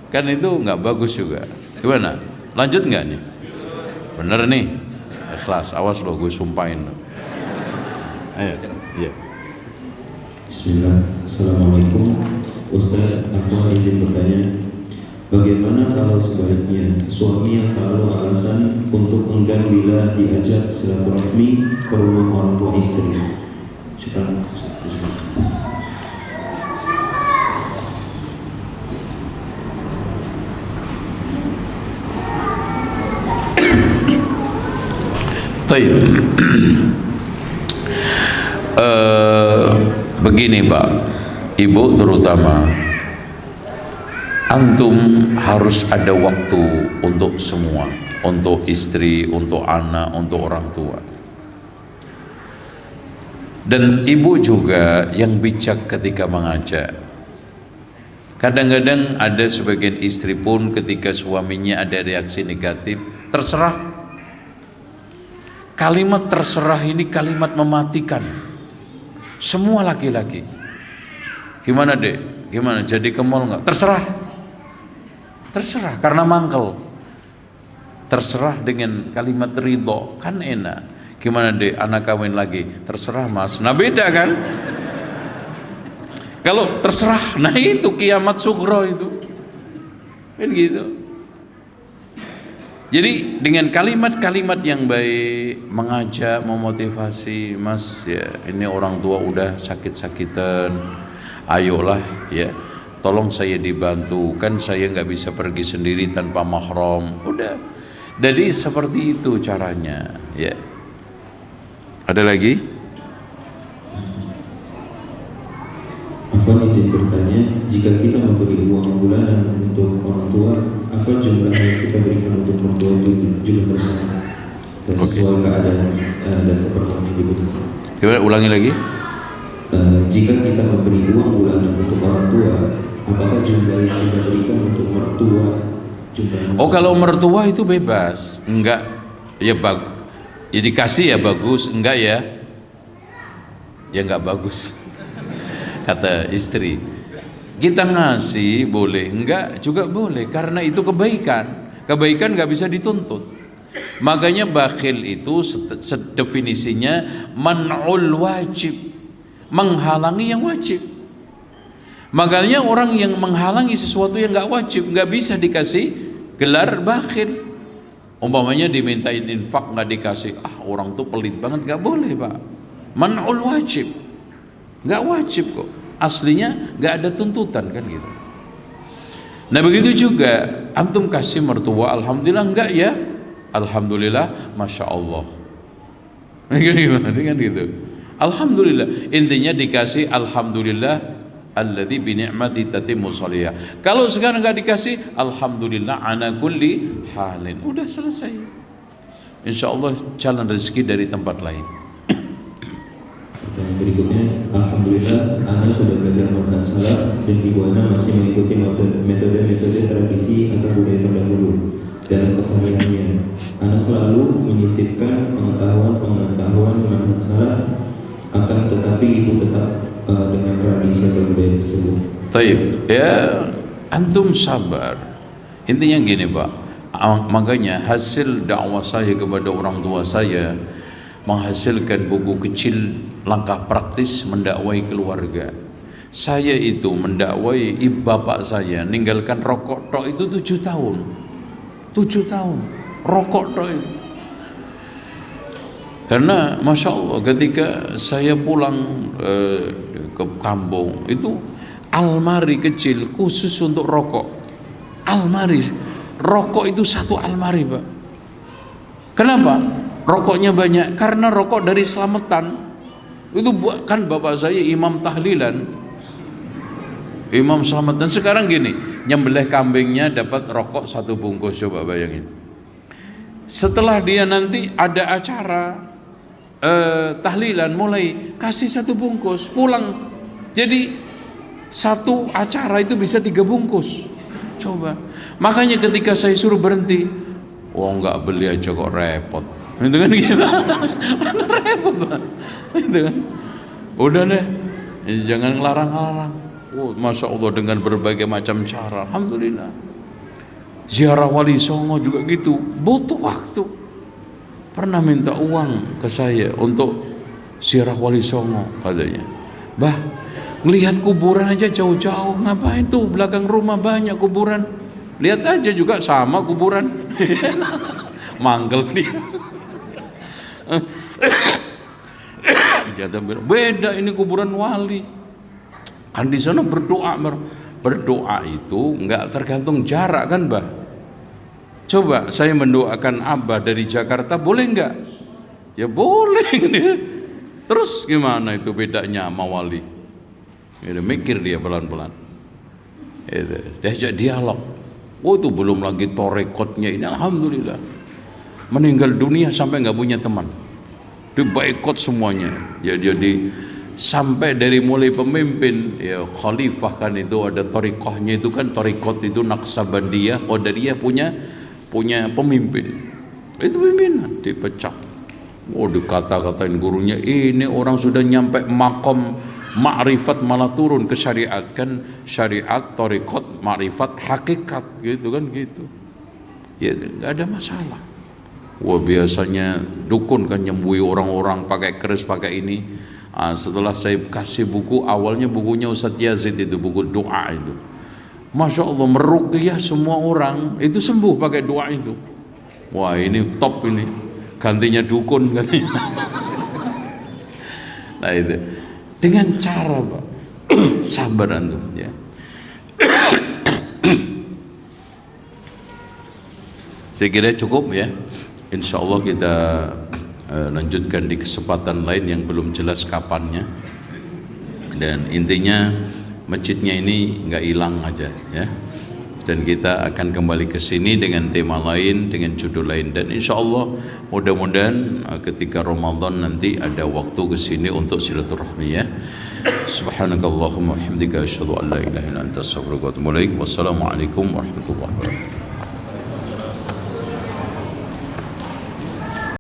Kan itu nggak bagus juga. Gimana? Lanjut nggak nih? Bener nih, ikhlas. Awas loh, gue sumpahin. Ayo, iya. Bismillah. Assalamualaikum. Ustaz, aku izin bertanya, bagaimana kalau sebaliknya suami yang selalu alasan untuk enggan bila diajak silaturahmi ke rumah orang tua istri? Syukran. Begini Pak, Ibu terutama, antum harus ada waktu untuk semua, untuk istri, untuk anak, untuk orang tua. Dan ibu juga yang bijak ketika mengajak. Kadang-kadang ada sebagian istri pun ketika suaminya ada reaksi negatif, terserah. Kalimat terserah ini kalimat mematikan semua laki-laki. Gimana dek? Gimana? Jadi ke mall nggak? Terserah. Terserah karena mangkel. Terserah dengan kalimat ridho kan enak. Gimana dek? Anak kawin lagi? Terserah mas. Nah beda kan? Kalau terserah, nah itu kiamat sugro itu. Kan gitu. Jadi dengan kalimat-kalimat yang baik, mengajak, memotivasi, mas ya ini orang tua udah sakit-sakitan, ayolah ya, tolong saya dibantu, kan saya nggak bisa pergi sendiri tanpa mahram, udah. Jadi seperti itu caranya ya. Ada lagi? Afwan izin bertanya, jika kita memberi uang bulanan untuk orang tua, apa jumlah yang kita berikan untuk orang tua juga harus sama sesuai keadaan dan keperluan yang dibutuhkan? Coba ulangi lagi. Jika kita memberi uang bulanan untuk orang tua, apakah jumlah yang kita berikan untuk mertua jumlahnya? Oh kalau mertua itu bebas, enggak ya ya dikasih ya bagus, enggak ya enggak bagus. Kata istri, kita ngasih boleh, enggak juga boleh, karena itu kebaikan. Kebaikan nggak bisa dituntut. Makanya bakhil itu definisinya man'ul wajib, menghalangi yang wajib. Makanya orang yang menghalangi sesuatu yang nggak wajib nggak bisa dikasih gelar bakhil. Umpamanya dimintain infak nggak dikasih, orang tuh pelit banget, nggak boleh Pak. Man'ul wajib, nggak wajib kok. Aslinya nggak ada tuntutan kan gitu. Nah begitu juga antum kasih mertua, alhamdulillah enggak ya? Alhamdulillah, masya Allah. Gimana kan gitu? Alhamdulillah. Intinya dikasih alhamdulillah. Alladzi bi ni'mati tatimmu shalihah. Kalau sekarang enggak dikasih, alhamdulillah ala kulli halin. Udah selesai. Insyaallah jalan rezeki dari tempat lain. Pertanyaan berikutnya, alhamdulillah Ana sudah belajar manhaj salaf dan ibu Ana masih mengikuti metode-metode tradisi atau budaya terdahulu dalam kesehariannya. Ana selalu menyisipkan pengetahuan manhaj salaf, akan tetapi ibu tetap dengan tradisi atau budaya tersebut. Taib, ya antum sabar. Intinya gini Pak, makanya hasil dakwah saya kepada orang tua saya menghasilkan buku kecil langkah praktis mendakwai keluarga. Saya itu mendakwai ibu bapak saya ninggalkan rokok tok itu 7 tahun. 7 tahun rokok tok itu. Karena masya Allah ketika saya pulang ke kampung itu almari kecil khusus untuk rokok. Almari rokok itu 1 almari Pak. Kenapa? Rokoknya banyak karena rokok dari selamatan. Itu kan bapak saya imam tahlilan, imam selamatan. Sekarang gini, nyembelih kambingnya dapat rokok 1 bungkus, coba bayangin. Setelah dia nanti ada acara tahlilan mulai kasih 1 bungkus pulang. Jadi 1 acara itu bisa 3 bungkus. Coba. Makanya ketika saya suruh berhenti, nggak beli aja kok repot. Itu kan gitu. Repot Pak. Itu kan. Udah deh, jangan ngelarang-larang. Masya Allah dengan berbagai macam cara. Alhamdulillah. Ziarah Wali Songo juga gitu, butuh waktu. Pernah minta uang ke saya untuk ziarah Wali Songo katanya. Bah, ngelihat kuburan aja jauh-jauh, ngapain tuh belakang rumah banyak kuburan. Lihat aja juga sama kuburan. Manggel dia. Beda ini kuburan wali. Kan di sana berdoa itu nggak tergantung jarak kan, Bah. Coba saya mendoakan Abah dari Jakarta, boleh nggak? Ya boleh. Terus gimana itu bedanya sama wali? Ya, mikir dia pelan-pelan. Diajak dialog. Itu belum lagi torekotnya ini, alhamdulillah. Meninggal dunia sampai nggak punya teman. Dibaikot semuanya. Ya jadi sampai dari mulai pemimpin ya khalifah kan itu ada torikohnya itu kan, torikot itu Naqsabandiyah, Qadariyah punya pemimpin. Itu pimpinan dipecat. Dikata-katain gurunya, ini orang sudah nyampe makom ma'rifat malah turun ke syariat. Kan syariat, torikot, ma'rifat, hakikat gitu kan gitu. Ya nggak ada masalah. Biasanya dukun kan nyembui orang-orang pakai keris, pakai ini. Setelah saya kasih buku, awalnya bukunya Ustadz Yazid itu, buku doa itu. Masya Allah meruqyah semua orang itu sembuh pakai doa itu. Wah ini top ini, gantinya dukun katanya. Nah itu dengan cara Pak sabar antum ya. Saya kira cukup ya. Insya Allah kita lanjutkan di kesempatan lain yang belum jelas kapannya. Dan intinya masjidnya ini nggak hilang aja ya. Dan kita akan kembali ke sini dengan tema lain, dengan judul lain. Dan insya Allah mudah-mudahan ketika Ramadan nanti ada waktu ke sini untuk silaturahmi ya. Subhanakallahumma hamdika asyhadu an la ilaha illa anta astaghfiruka wa atubu ilaik. Wassalamualaikum warahmatullahi wabarakatuh.